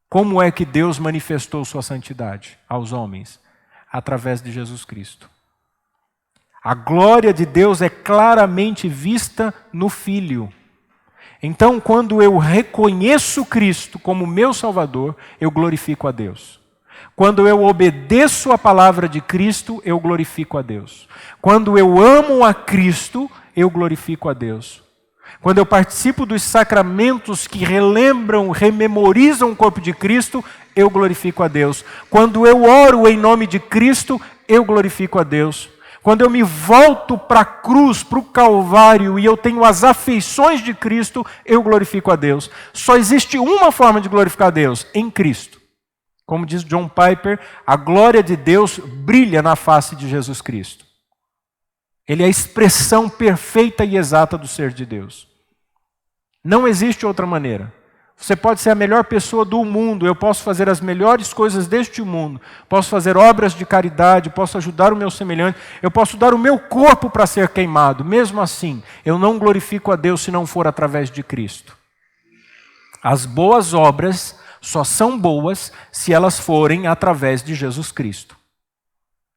Como é que Deus manifestou sua santidade aos homens? Através de Jesus Cristo. A glória de Deus é claramente vista no Filho. Então, quando eu reconheço Cristo como meu Salvador, eu glorifico a Deus. Quando eu obedeço a palavra de Cristo, eu glorifico a Deus. Quando eu amo a Cristo, eu glorifico a Deus. Quando eu participo dos sacramentos que relembram, rememorizam o corpo de Cristo, eu glorifico a Deus. Quando eu oro em nome de Cristo, eu glorifico a Deus. Quando eu me volto para a cruz, para o Calvário, e eu tenho as afeições de Cristo, eu glorifico a Deus. Só existe uma forma de glorificar a Deus, em Cristo. Como diz John Piper, a glória de Deus brilha na face de Jesus Cristo. Ele é a expressão perfeita e exata do ser de Deus. Não existe outra maneira. Você pode ser a melhor pessoa do mundo, eu posso fazer as melhores coisas deste mundo, posso fazer obras de caridade, posso ajudar o meu semelhante, eu posso dar o meu corpo para ser queimado. Mesmo assim, eu não glorifico a Deus se não for através de Cristo. As boas obras só são boas se elas forem através de Jesus Cristo.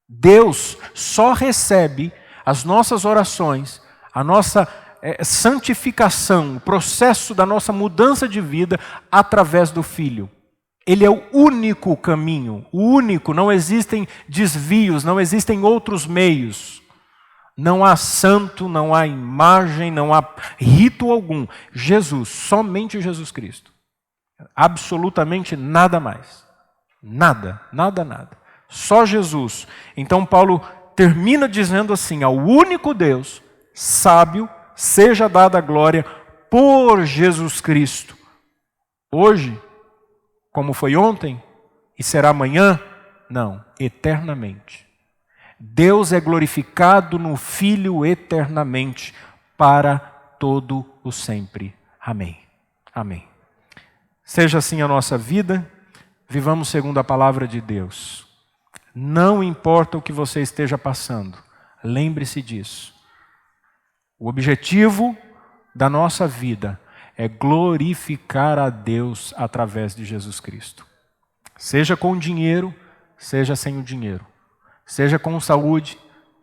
Deus só recebe as nossas orações, a nossa santificação, o processo da nossa mudança de vida através do Filho. Ele é o único caminho, o único, não existem desvios, não existem outros meios. Não há santo, não há imagem, não há rito algum. Jesus, somente Jesus Cristo. Absolutamente nada mais. Nada, nada, nada. Só Jesus. Então Paulo termina dizendo assim: ao único Deus, sábio, seja dada a glória por Jesus Cristo. Hoje, como foi ontem, e será amanhã? Não, eternamente. Deus é glorificado no Filho eternamente, para todo o sempre. Amém. Amém. Seja assim a nossa vida, vivamos segundo a palavra de Deus. Não importa o que você esteja passando, lembre-se disso. O objetivo da nossa vida é glorificar a Deus através de Jesus Cristo. Seja com dinheiro, seja sem o dinheiro. Seja com saúde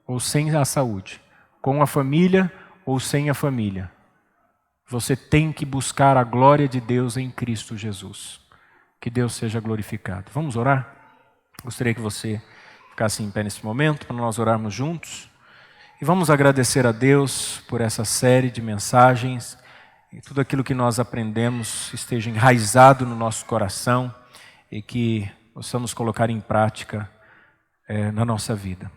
ou sem a saúde. Com a família ou sem a família. Você tem que buscar a glória de Deus em Cristo Jesus. Que Deus seja glorificado. Vamos orar? Gostaria que você ficasse em pé nesse momento para nós orarmos juntos. E vamos agradecer a Deus por essa série de mensagens e tudo aquilo que nós aprendemos esteja enraizado no nosso coração e que possamos colocar em prática na nossa vida.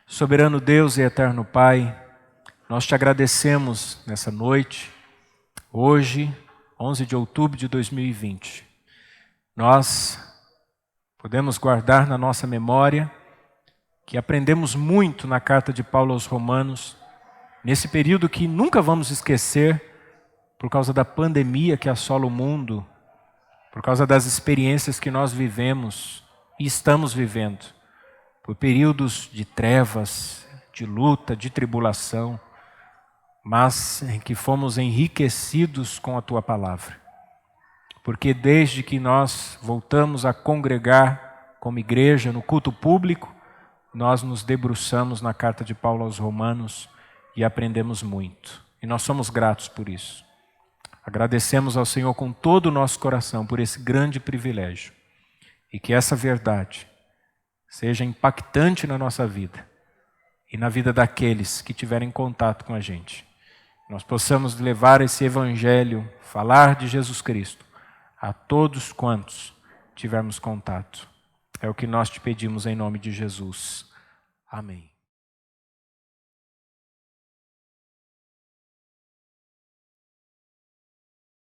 Soberano Deus e eterno Pai, nós te agradecemos nessa noite, hoje, 11 de outubro de 2020. Nós podemos guardar na nossa memória que aprendemos muito na carta de Paulo aos Romanos, nesse período que nunca vamos esquecer, por causa da pandemia que assola o mundo, por causa das experiências que nós vivemos e estamos vivendo, por períodos de trevas, de luta, de tribulação, mas em que fomos enriquecidos com a Tua palavra. Porque desde que nós voltamos a congregar como igreja no culto público, nós nos debruçamos na carta de Paulo aos Romanos e aprendemos muito. E nós somos gratos por isso. Agradecemos ao Senhor com todo o nosso coração por esse grande privilégio. E que essa verdade seja impactante na nossa vida e na vida daqueles que tiverem contato com a gente. Nós possamos levar esse evangelho, falar de Jesus Cristo a todos quantos tivermos contato. É o que nós te pedimos em nome de Jesus. Amém.